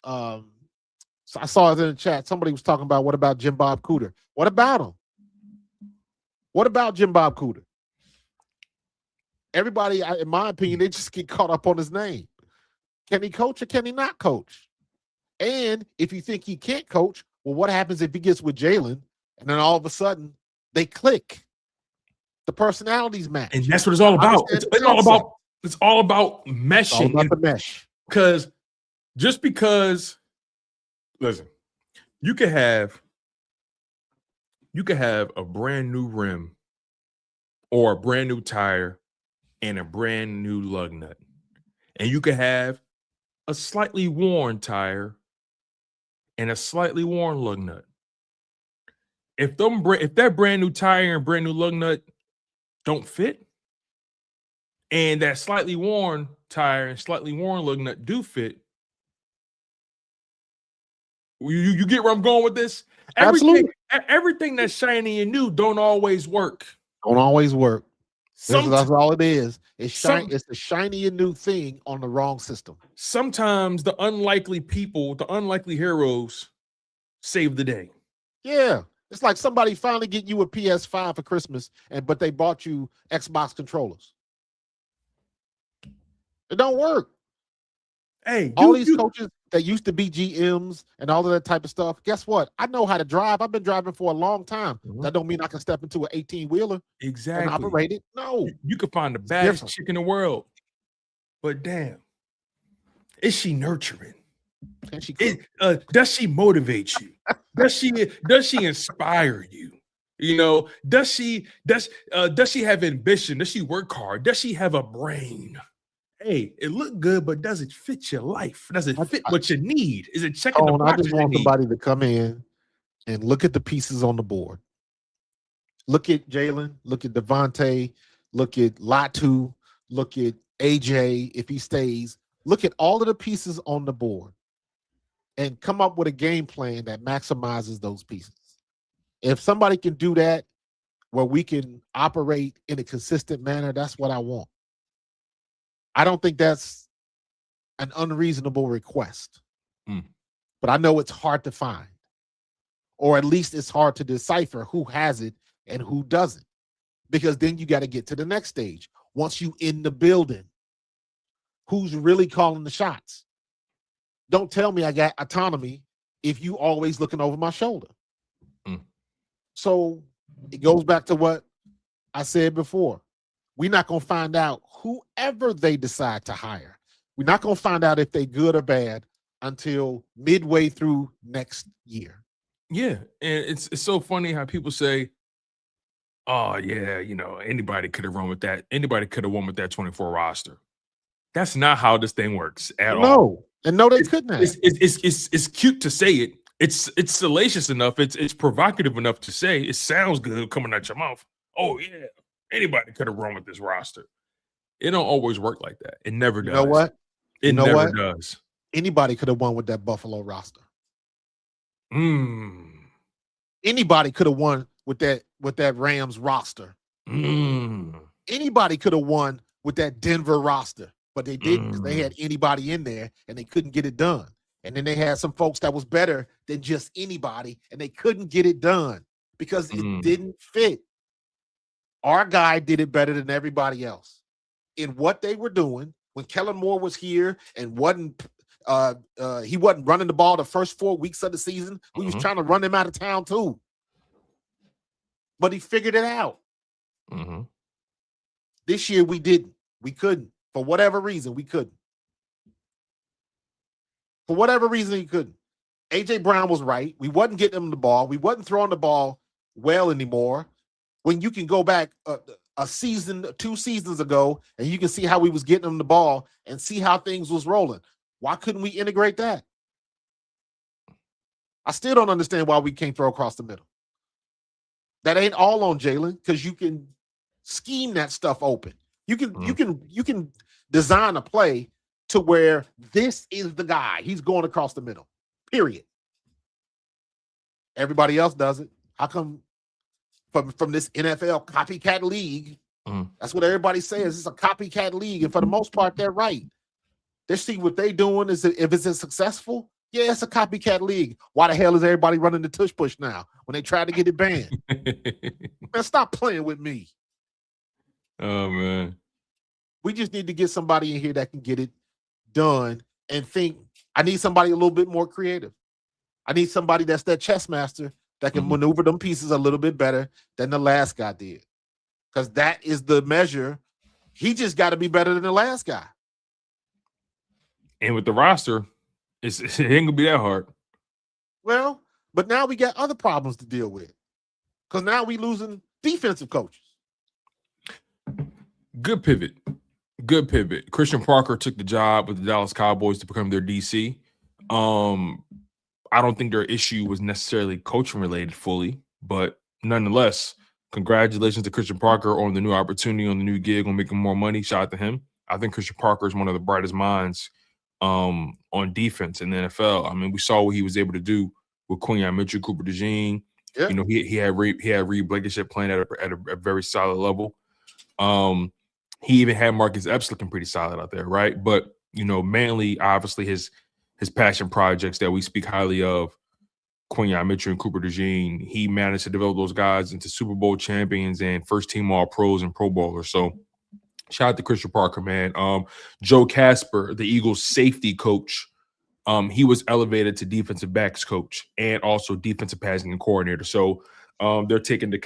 so I saw it in the chat. Somebody was talking about, what about Jim Bob Cooter? What about him? What about Jim Bob Cooter? Everybody, in my opinion, they just get caught up on his name. Can he coach or can he not coach? And if you think he can't coach, well, what happens if he gets with Jalen and then all of a sudden they click? The personalities match.
And that's what it's all about. It's all about meshing.
It's all about the mesh.
Because just because, listen, you could have a brand new rim or a brand new tire and a brand new lug nut. And you could have a slightly worn tire and a slightly worn lug nut. If that brand new tire and brand new lug nut don't fit, and that slightly worn tire and slightly worn lug nut do fit, You get where I'm going with this?
Absolutely.
Everything that's shiny and new don't always work.
Don't always work. That's
Sometimes,
all it is. It's the shiny and new thing on the wrong system.
sometimes the unlikely people, the unlikely heroes, save the day.
Yeah. It's like somebody finally get you a PS5 for Christmas, but they bought you Xbox controllers. It don't work.
Hey,
All these coaches that used to be GMs and all of that type of stuff, guess what? I know how to drive. I've been driving for a long time. That don't mean I can step into an 18-wheeler and operate it. No.
You could find the baddest chick in the world, but damn, is she nurturing?
Can she
Does she motivate you? Does she inspire you? You know, does she have ambition? Does she work hard? Does she have a brain? Hey, it looked good, but does it fit your life? Does it fit what you need? Is it checking the
I
boxes
just want somebody to come in and look at the pieces on the board. Look at Jalen, look at Devontae, look at Latu, look at AJ if he stays. Look at all of the pieces on the board and come up with a game plan that maximizes those pieces. If somebody can do that where we can operate in a consistent manner, that's what I want. I don't think that's an unreasonable request, but I know it's hard to find, or at least it's hard to decipher who has it and who doesn't, because then you got to get to the next stage. Once you in the building, who's really calling the shots? Don't tell me I got autonomy if you always looking over my shoulder. So it goes back to what I said before. We're not going to find out whoever they decide to hire. We're not going to find out if they're good or bad until midway through next year.
Yeah, and it's so funny how people say, "Oh yeah, you know, anybody could have run with that. Anybody could have won with that 24 roster." That's not how this thing works at all.
No, they couldn't have.
It's cute to say it. It's salacious enough. It's provocative enough to say. It sounds good coming out your mouth. Oh yeah, anybody could have run with this roster. It don't always work like that. It never does.
You know what?
It never does.
Anybody could have won with that Buffalo roster. Anybody could have won with that Rams roster. Anybody could have won with that Denver roster, but they didn't because they had anybody in there and they couldn't get it done. And then they had some folks that was better than just anybody and they couldn't get it done because it didn't fit. Our guy did it better than everybody else in what they were doing when Kellen Moore was here and he wasn't running the ball the first 4 weeks of the season. We was trying to run him out of town too. But he figured it out. This year we didn't. We couldn't. For whatever reason, we couldn't. For whatever reason, he couldn't. A.J. Brown was right. We wasn't getting him the ball. We wasn't throwing the ball well anymore. When you can go back a season, 2 seasons ago, and you can see how we was getting him the ball and see how things was rolling. Why couldn't we integrate that? I still don't understand why we can't throw across the middle. That ain't all on Jalen because you can scheme that stuff open. You can design a play to where this is the guy. He's going across the middle. Period. Everybody else does it. How come from this NFL copycat league? That's what everybody says. It's a copycat league, and for the most part, they're right. They see what they doing is if it's successful. Yeah, it's a copycat league. Why the hell is everybody running the tush push now when they try to get it banned? Man, stop playing with me.
Oh man.
We just need to get somebody in here that can get it done and think. I need somebody a little bit more creative. I need somebody that's that chess master that can maneuver them pieces a little bit better than the last guy did. Because that is the measure. He just got to be better than the last guy.
And with the roster, it ain't gonna be that hard.
Well, but now we got other problems to deal with. Because now we losing defensive coaches.
Good pivot. Good pivot. Christian Parker took the job with the Dallas Cowboys to become their DC. I don't think their issue was necessarily coaching related fully, but nonetheless, congratulations to Christian Parker on the new opportunity, on the new gig, on making more money. Shout out to him. I think Christian Parker is one of the brightest minds on defense in the NFL. I mean, we saw what he was able to do with Quinyon Mitchell, Cooper DeJean.
Yeah.
You know, he had Reed Blankenship playing at a very solid level. He even had Marcus Epps looking pretty solid out there, right? But you know, mainly obviously his passion projects that we speak highly of, Quinyon Mitchell and Cooper DeJean, he managed to develop those guys into Super Bowl champions and first team All Pros and Pro Bowlers. So shout out to Christian Parker, man. Joe Casper, the Eagles safety coach, he was elevated to defensive backs coach and also defensive passing coordinator. So they're taking the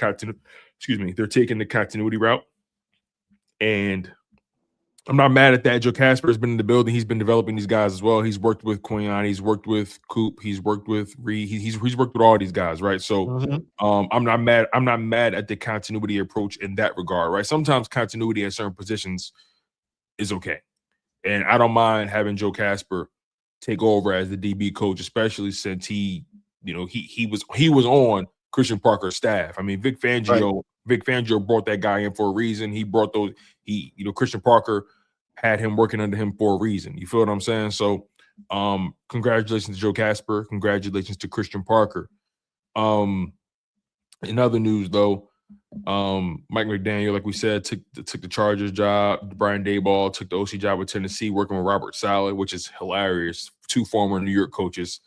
continuity route. And I'm not mad at that. Joe Casper has been in the building. He's been developing these guys as well. He's worked with Quinyon. He's worked with Coop. He's worked with Reed. He's worked with all these guys, right? So I'm not mad. I'm not mad at the continuity approach in that regard, right? Sometimes continuity at certain positions is okay, and I don't mind having Joe Casper take over as the DB coach, especially since he was on Christian Parker's staff. I mean, Vic Fangio brought that guy in for a reason. He brought those. Christian Parker had him working under him for a reason. You feel what I'm saying? So, congratulations to Joe Casper. Congratulations to Christian Parker. In other news, though, Mike McDaniel, like we said, took the Chargers job. Brian Daboll took the OC job with Tennessee, working with Robert Saleh, which is hilarious. Two former New York coaches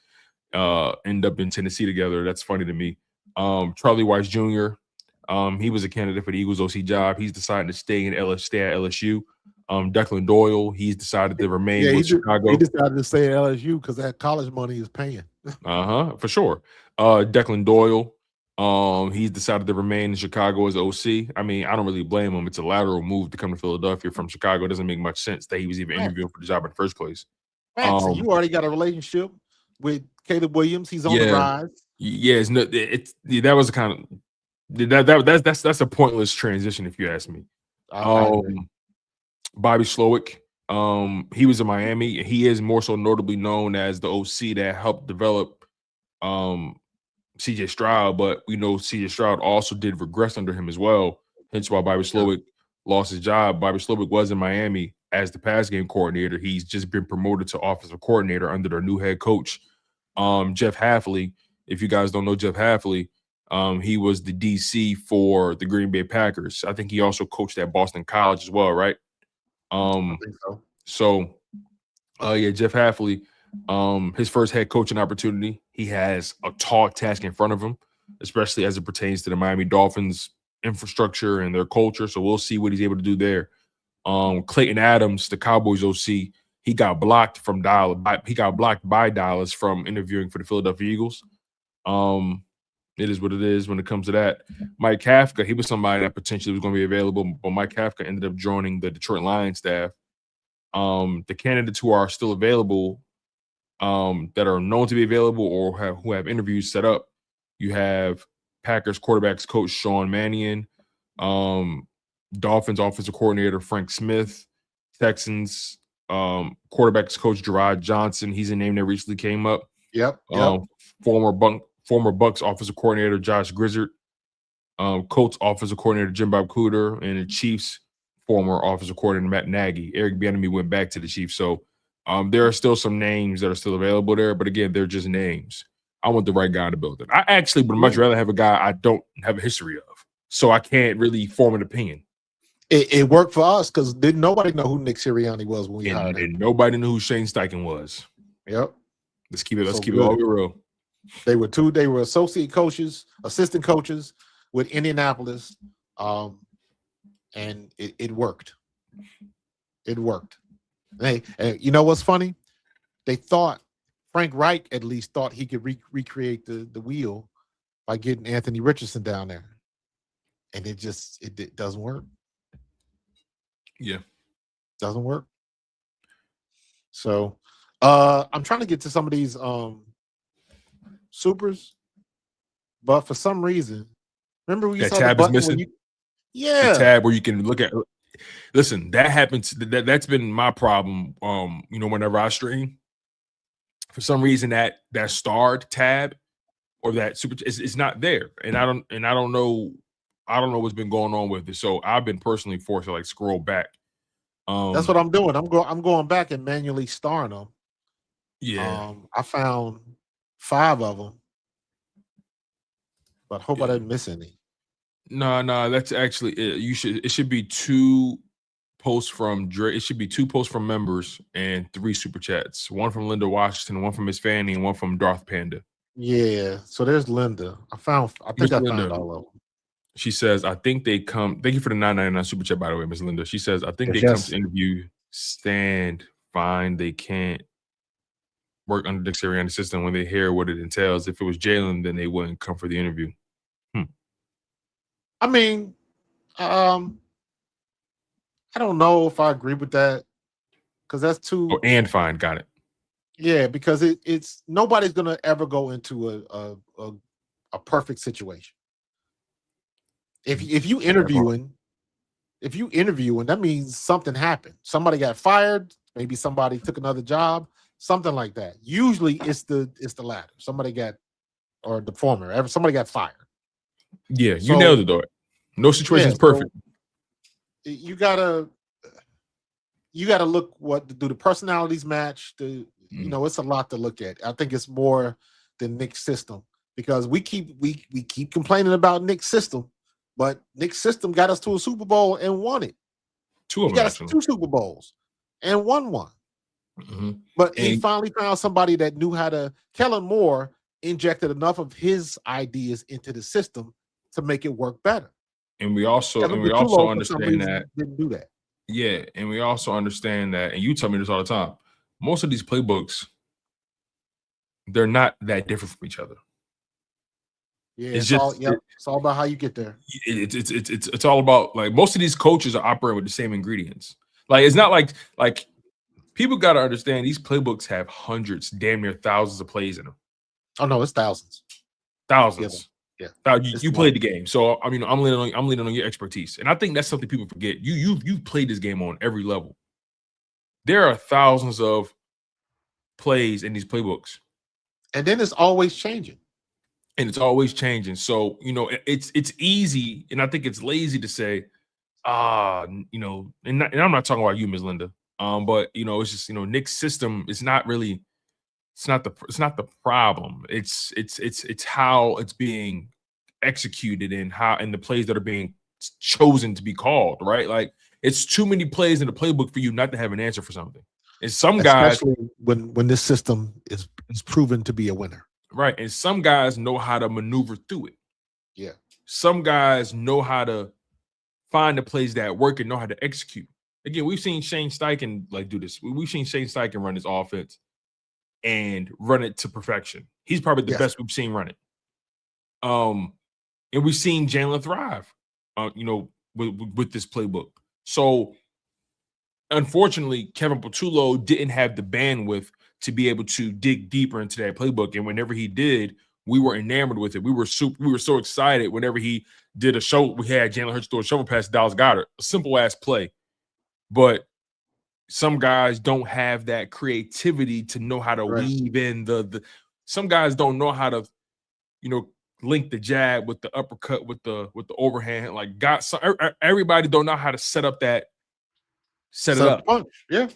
end up in Tennessee together. That's funny to me. Charlie Weiss Jr., he was a candidate for the Eagles OC job. He's decided to stay at LSU. Declan Doyle, he's decided to remain with Chicago.
He decided to stay at LSU because that college money is paying.
For sure. Declan Doyle, he's decided to remain in Chicago as OC. I mean, I don't really blame him. It's a lateral move to come to Philadelphia from Chicago. It doesn't make much sense that he was even interviewing for the job in the first place.
So you already got a relationship with Caleb Williams. He's on the rise.
Yeah, that was kind of that's a pointless transition if you ask me. Bobby Slowick, he was in Miami. He is more so notably known as the OC that helped develop CJ Stroud, but we know CJ Stroud also did regress under him as well. Hence why Bobby Slowick lost his job. Bobby Slowick was in Miami as the pass game coordinator. He's just been promoted to offensive coordinator under their new head coach, Jeff Hafley. If you guys don't know Jeff Hafley, he was the DC for the Green Bay Packers. I think he also coached at Boston College as well, right? I think so. Jeff Hafley, his first head coaching opportunity. He has a tall task in front of him, especially as it pertains to the Miami Dolphins infrastructure and their culture. So we'll see what he's able to do there. Clayton Adams, the Cowboys OC, he got blocked by Dallas from interviewing for the Philadelphia Eagles. It is what it is when it comes to that. Mike Kafka, he was somebody that potentially was going to be available, but Mike Kafka ended up joining the Detroit Lions staff. The candidates who are still available, that are known to be available or who have interviews set up, you have Packers quarterbacks coach Sean Mannion, Dolphins offensive coordinator Frank Smith, Texans quarterbacks coach Gerard Johnson. He's a name that recently came up.
Yep.
Former Bucks offensive coordinator Josh Grizzard, Colts offensive coordinator Jim Bob Cooter, and the Chiefs former offensive coordinator Matt Nagy. Eric Bieniemy went back to the Chiefs. So there are still some names that are still available there, but again, they're just names. I want the right guy to build it. I actually would much rather have a guy I don't have a history of, so I can't really form an opinion.
It worked for us because didn't nobody know who Nick Sirianni was when we hired him.
And nobody knew who Shane Steichen was.
Yep.
Let's keep it all real.
They were associate coaches, assistant coaches with Indianapolis, and it worked. It worked. And you know what's funny? They thought Frank Reich at least thought he could recreate the wheel by getting Anthony Richardson down there, and it doesn't work.
Yeah,
doesn't work. So I'm trying to get to some of these supers, but for some reason, remember we saw
tab
the
is missing.
The
tab where you can look at. Listen, that happens. That's been my problem. Whenever I stream, for some reason that starred tab or that super is not there, and I don't know what's been going on with it. So I've been personally forced to scroll back.
That's what I'm doing. I'm going back and manually starring them.
Yeah.
I found 5 of them, but hope I
Yeah.
didn't miss any.
No, that's actually it. It should be 2 posts from Dre. It should be 2 posts from members and 3 super chats. One from Linda Washington, one from Miss Fanny, and one from Darth Panda.
Yeah, so there's Linda. I
Miss
think I
Linda,
found all of them.
she says, I think they come. Thank you for the 9.99 super chat, by the way, Miss Linda. She says, I think
Yes,
they come
yes.
to interview, stand fine. They can't work under the Sirianni system when they hear what it entails. If it was Jalen, then they wouldn't come for the interview.
I mean, I don't know if I agree with that because that's too.
Oh, and fine, got it.
Yeah, because it's nobody's gonna ever go into a perfect situation. If you interviewing, that means something happened. Somebody got fired. Maybe somebody took another job. Something like that. Usually, it's the latter. Somebody got, or the former. Somebody got fired.
Yeah, you nailed it though. No situation is perfect.
So you gotta look, what do the personalities match? It's a lot to look at. I think it's more than Nick's system, because we keep complaining about Nick's system, but Nick's system got us to a Super Bowl and won it.
2 of
He
them,
got us to
actually.
2 Super Bowls and won one.
Mm-hmm.
But he finally found somebody that knew how to. Kellen Moore injected enough of his ideas into the system to make it work better.
And we also understand that
didn't do that.
Yeah, and we also understand that, and you tell me this all the time, most of these playbooks, they're not that different from each other.
Yeah, it's all about how you get there.
It's all about, like, most of these coaches are operating with the same ingredients. Like, it's not like people got to understand, these playbooks have hundreds, damn near thousands of plays in them.
Oh no, it's thousands.
Thousands.
Yeah.
You played the game, so I mean, I'm leaning on your expertise, and I think that's something people forget. You've played this game on every level. There are thousands of plays in these playbooks,
and then it's always changing.
So it's easy, and I think it's lazy to say, and I'm not talking about you, Ms. Linda, but it's just, Nick's system is not really. It's not the problem. It's how it's being executed and the plays that are being chosen to be called, right? Like, it's too many plays in the playbook for you not to have an answer for something. And some guys,
especially when this system is proven to be a winner,
right? And some guys know how to maneuver through it.
Yeah.
Some guys know how to find the plays that work and know how to execute. Again, we've seen Shane Steichen do this. We've seen Shane Steichen run his offense and run it to perfection. He's probably the best we've seen run it. And we've seen Jalen thrive, with this playbook. So, unfortunately, Kevin Patullo didn't have the bandwidth to be able to dig deeper into that playbook. And whenever he did, we were enamored with it. We were so excited whenever he did a show. We had Jalen Hurts throw a shovel pass to Dallas Goedert, a simple ass play, but some guys don't have that creativity to know how to weave in the. Some guys don't know how to, link the jab with the uppercut with the overhand. Like, everybody don't know how to set up that. Set it up.
Punch. Yeah.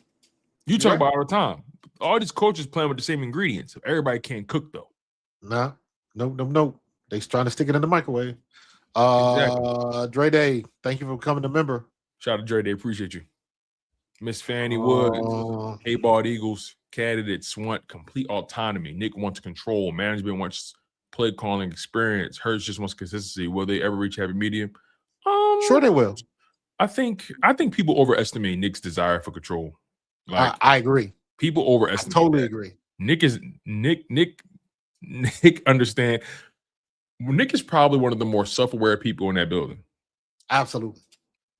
You talk about all the time. All these coaches playing with the same ingredients. Everybody can't cook though.
Nah. No. They're trying to stick it in the microwave.
Exactly.
Dre Day, thank you for coming to member.
Shout out to Dre Day, appreciate you. Miss Fanny Wood, A-Ball Eagles candidates want complete autonomy. Nick wants control. Management wants play calling experience. Hurts just wants consistency. Will they ever reach happy medium?
Sure they will.
I think people overestimate Nick's desire for control. Like,
I agree.
People overestimate.
I totally agree.
Nick understand. Nick is probably one of the more self-aware people in that building.
Absolutely.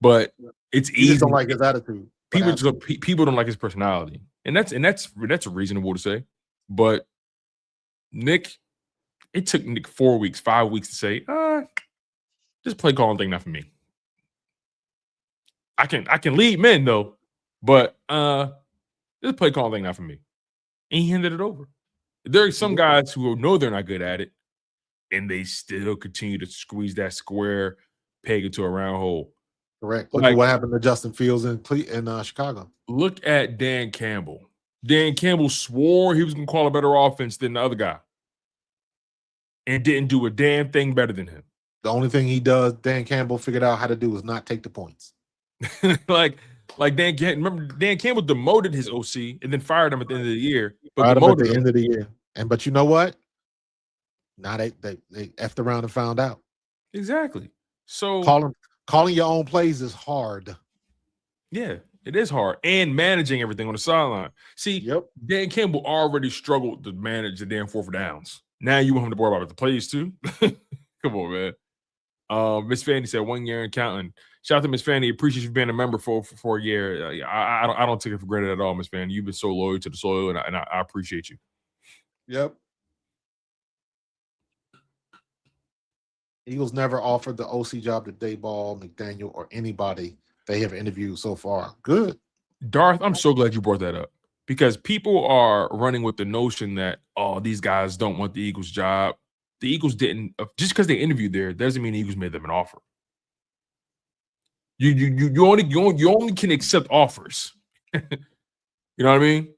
But it's easy.
Just don't like his attitude.
People don't like his personality, and that's reasonable to say. But Nick, it took Nick 4 weeks, 5 weeks to say, this play calling thing not for me. I can lead men though, but this play calling thing not for me. And he handed it over. There are some guys who know they're not good at it, and they still continue to squeeze that square peg into a round hole.
Correct. Look at what happened to Justin Fields in Chicago.
Look at Dan Campbell. Dan Campbell swore he was going to call a better offense than the other guy and didn't do a damn thing better than him.
The only thing he does, Dan Campbell figured out how to do is not take the points.
like Dan Campbell demoted his OC and then fired him at the end of the year. But
Fired him at
demoted
the
him.
end of the year. But you know what? Now they effed around and found out.
Exactly. So
calling your own plays is hard.
Yeah, it is hard. And managing everything on the sideline. See, Dan Campbell already struggled to manage the damn 4th downs. Now you want him to worry about the plays too? Come on, man. Miss Fanny said 1 year and counting. Shout out to Miss Fanny. Appreciate you being a member for a year. I don't take it for granted at all, Miss Fanny. You've been so loyal to the soil, and I appreciate you.
Yep. Eagles never offered the OC job to Dayball, McDaniel, or anybody they have interviewed so far. Good.
Darth, I'm so glad you brought that up because people are running with the notion that, oh, these guys don't want the Eagles job. The Eagles didn't, just because they interviewed there doesn't mean the Eagles made them an offer. You only can accept offers. You know what I mean?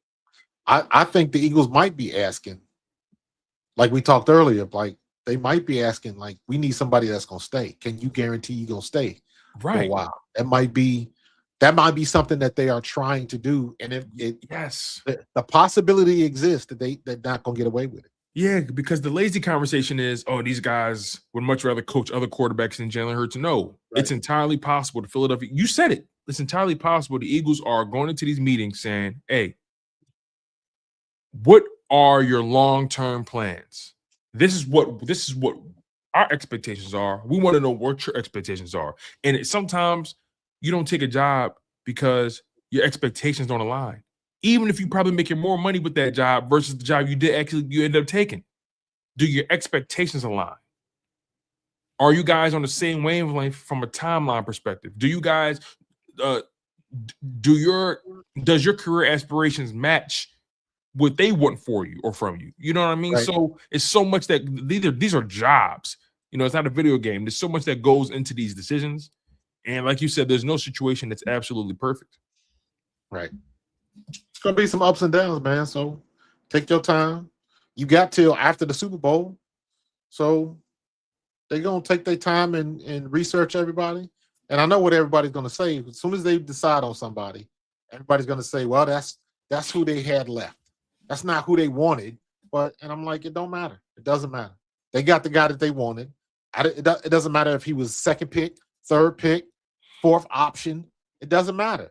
I think the Eagles might be asking, like we talked earlier, like they might be asking, like, we need somebody that's gonna stay. Can you guarantee you're gonna stay for a while? That might be something that they are trying to do. And the possibility exists that they're not gonna get away with it.
Yeah, because the lazy conversation is, oh, these guys would much rather coach other quarterbacks than Jalen Hurts. No, It's entirely possible. The Philadelphia, you said it. It's entirely possible. The Eagles are going into these meetings saying, hey, what are your long-term plans? This is what our expectations are. We want to know what your expectations are. And sometimes you don't take a job because your expectations don't align. Even if you're probably making more money with that job versus the job you end up taking. Do your expectations align? Are you guys on the same wavelength from a timeline perspective? Do you guys does your career aspirations match what they want for you or from you? You know what I mean? Right. So it's so much that these are jobs. You know, it's not a video game. There's so much that goes into these decisions. And like you said, there's no situation that's absolutely perfect.
Right. It's going to be some ups and downs, man. So take your time. You got till after the Super Bowl. So they're going to take their time and research everybody. And I know what everybody's going to say. As soon as they decide on somebody, everybody's going to say, well, that's who they had left. That's not who they wanted. And I'm like, it don't matter. It doesn't matter. They got the guy that they wanted. It doesn't matter if he was second pick, third pick, fourth option. It doesn't matter.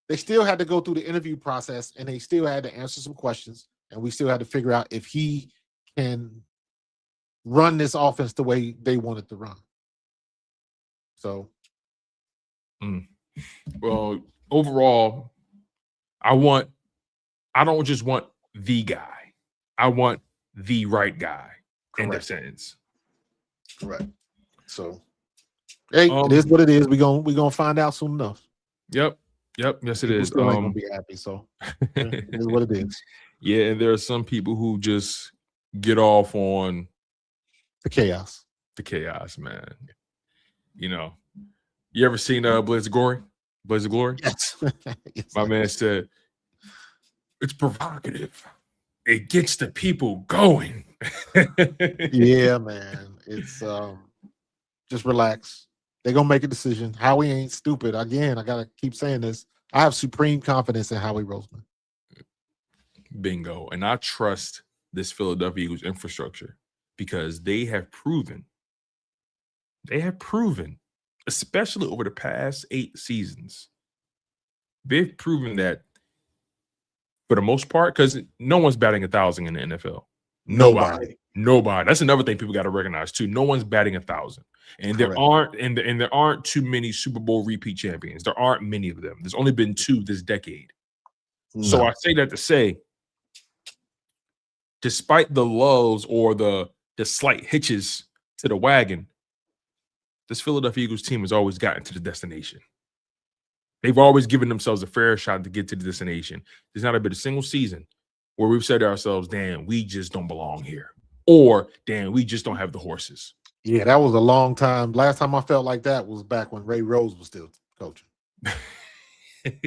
They still had to go through the interview process, and they still had to answer some questions, and we still had to figure out if he can run this offense the way they want it to run. So,
well, overall, I don't just want the guy. I want the right guy. End of sentence.
Correct. So, hey, it is what it is. We're gonna find out soon enough.
Yep. Yes, it is.
Still ain't gonna be happy. So, it is what it is.
Yeah, and there are some people who just get off on
the chaos.
The chaos, man. You know, you ever seen Blaze of Glory? Blaze of Glory?
Yes.
Yes. My man said, it's provocative. It gets the people going.
Yeah, man. It's just relax. They're gonna make a decision. Howie ain't stupid. Again, I gotta keep saying this. I have supreme confidence in Howie Roseman.
Bingo. And I trust this Philadelphia Eagles infrastructure because they have proven, especially over the past 8 seasons, they've proven that for the most part, because no one's batting 1,000 in the NFL. Nobody. That's another thing people got to recognize too. No one's batting 1,000, and there aren't too many Super Bowl repeat champions. There aren't many of them. There's only been 2 this decade. No. So I say that to say, despite the lulls or the slight hitches to the wagon, this Philadelphia Eagles team has always gotten to the destination. They've always given themselves a fair shot to get to the destination. There's not been a single season where we've said to ourselves, damn, we just don't belong here. Or, damn, we just don't have the horses.
Yeah, that was a long time. Last time I felt like that was back when Ray Rose was still coaching.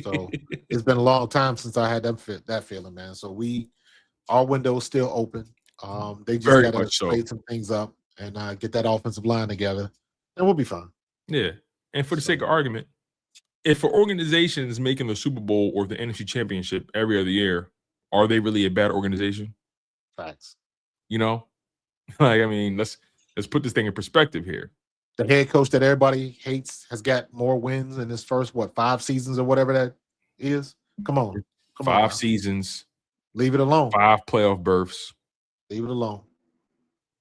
So it's been a long time since I had that feeling, man. So our window's still open. They just
Very
got to
much so.
straighten some things up and get that offensive line together, and we'll be fine.
Yeah. And for the sake of argument, if an organization is making the Super Bowl or the NFC Championship every other year, are they really a bad organization?
Facts.
You know, like, I mean, let's put this thing in perspective here.
The head coach that everybody hates has got more wins in his first 5 seasons or whatever that is. Come on,
5 seasons.
Leave it alone.
5 playoff berths.
Leave it alone.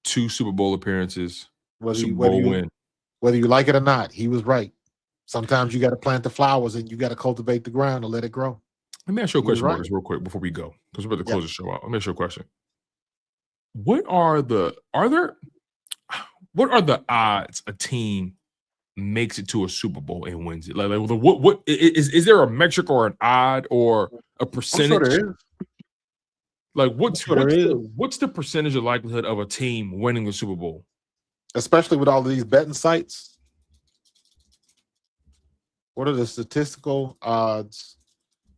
2 Super Bowl appearances.
Whether
Super Bowl win.
Whether you like it or not, he was right. Sometimes you got to plant the flowers and you got to cultivate the ground and let it grow.
Let me ask you a question, Markus, real quick before we go, because we're about to close the show out. Let me ask you a question. What are the odds a team makes it to a Super Bowl and wins it? Like what is there a metric or an odd or a percentage?
I'm sure there is.
Like what's the percentage of likelihood of a team winning the Super Bowl?
Especially with all of these betting sites. What are the statistical odds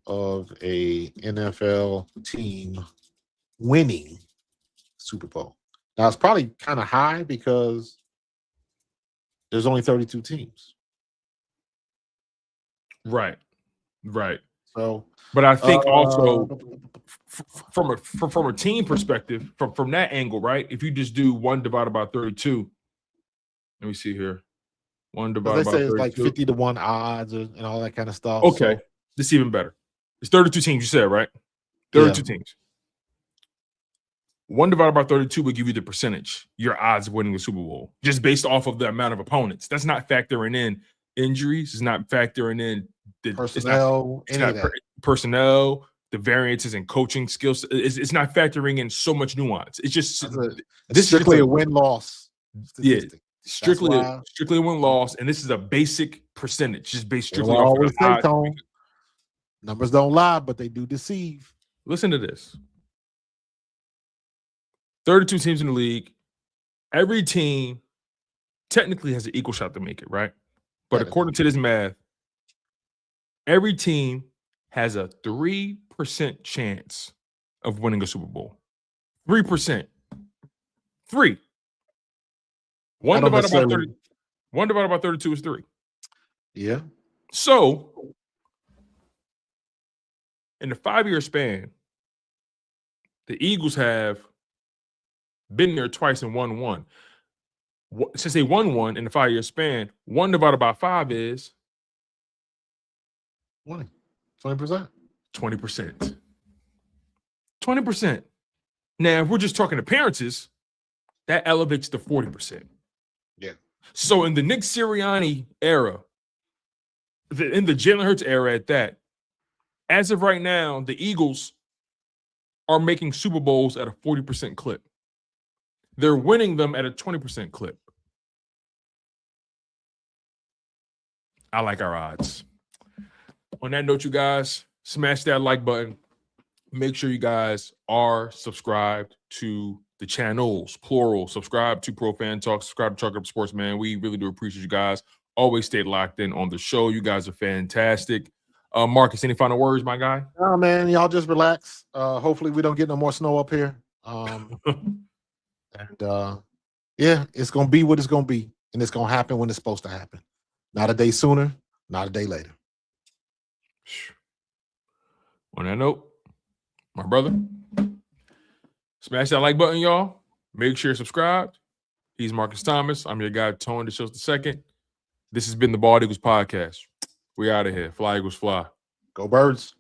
of a NFL team winning Super Bowl? Now it's probably kind of high because there's only 32 teams.
Right.
So,
but I think also from a team perspective, from that angle, right? If you just do 1 divided by 32, let me see here. 1 divided by 32. They say it's
like 50-1 odds and all that kind of stuff.
Okay, this is even better. It's 32 teams, you said, right? 32 teams. 1 divided by 32 would give you the percentage, your odds of winning the Super Bowl, just based off of the amount of opponents. That's not factoring in injuries. It's not factoring in the
personnel,
personnel, the variances in coaching skills. It's not factoring in so much nuance. It's just
this strictly a win-loss statistic.
Yeah, strictly a win-loss, and this is a basic percentage, just based strictly
off
of the odds.
Numbers don't lie, but they do deceive.
Listen to this. 32 teams in the league. Every team technically has an equal shot to make it, right? But according to this math, every team has a 3% chance of winning a Super Bowl. 3%. 3. 1 divided by 30. 1 divided by 32 is 3.
Yeah.
So, in the 5-year span, the Eagles have been there twice and won 1. Since they won 1 in the 5-year span, 1 divided by 5 is
20%.
20%. 20%. Now, if we're just talking appearances, that elevates to 40%.
Yeah.
So in the Nick Sirianni era, in the Jalen Hurts era at that, as of right now, the Eagles are making Super Bowls at a 40% clip. They're winning them at a 20% clip. I like our odds. On that note, you guys, smash that like button. Make sure you guys are subscribed to the channels, plural. Subscribe to Pro Fan Talk. Subscribe to Chalk Up Sports, man. We really do appreciate you guys. Always stay locked in on the show. You guys are fantastic. Markus, any final words, my guy?
Oh, man, y'all just relax. Hopefully we don't get no more snow up here. Yeah, it's going to be what it's going to be. And it's going to happen when it's supposed to happen. Not a day sooner, not a day later.
On that note, my brother, smash that like button, y'all. Make sure you're subscribed. He's Markus Thomas. I'm your guy, Tone the Show's the second. This has been the Bald Eagles Podcast. We out of here. Fly, Eagles, fly.
Go Birds.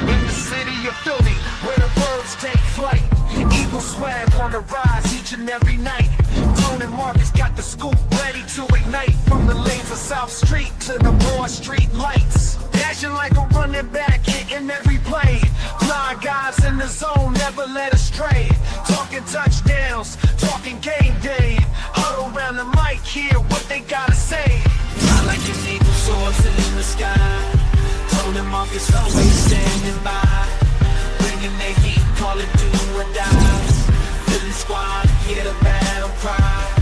In the city of Philly, where the birds take flight, Eagle swag on the rise each and every night. Tone and Markus got the scoop ready to ignite. From the lanes of South Street to the Broad Street lights, dashing like a running back, hitting every play. Fly guys in the zone, never led astray. Talking touchdowns, talking game day. Huddle around the mic, hear what they gotta say. I like an eagle soaring in the sky. Tone and Markus always standing by, bringing their heat, call it do or die. Philly squad, hear the battle cry.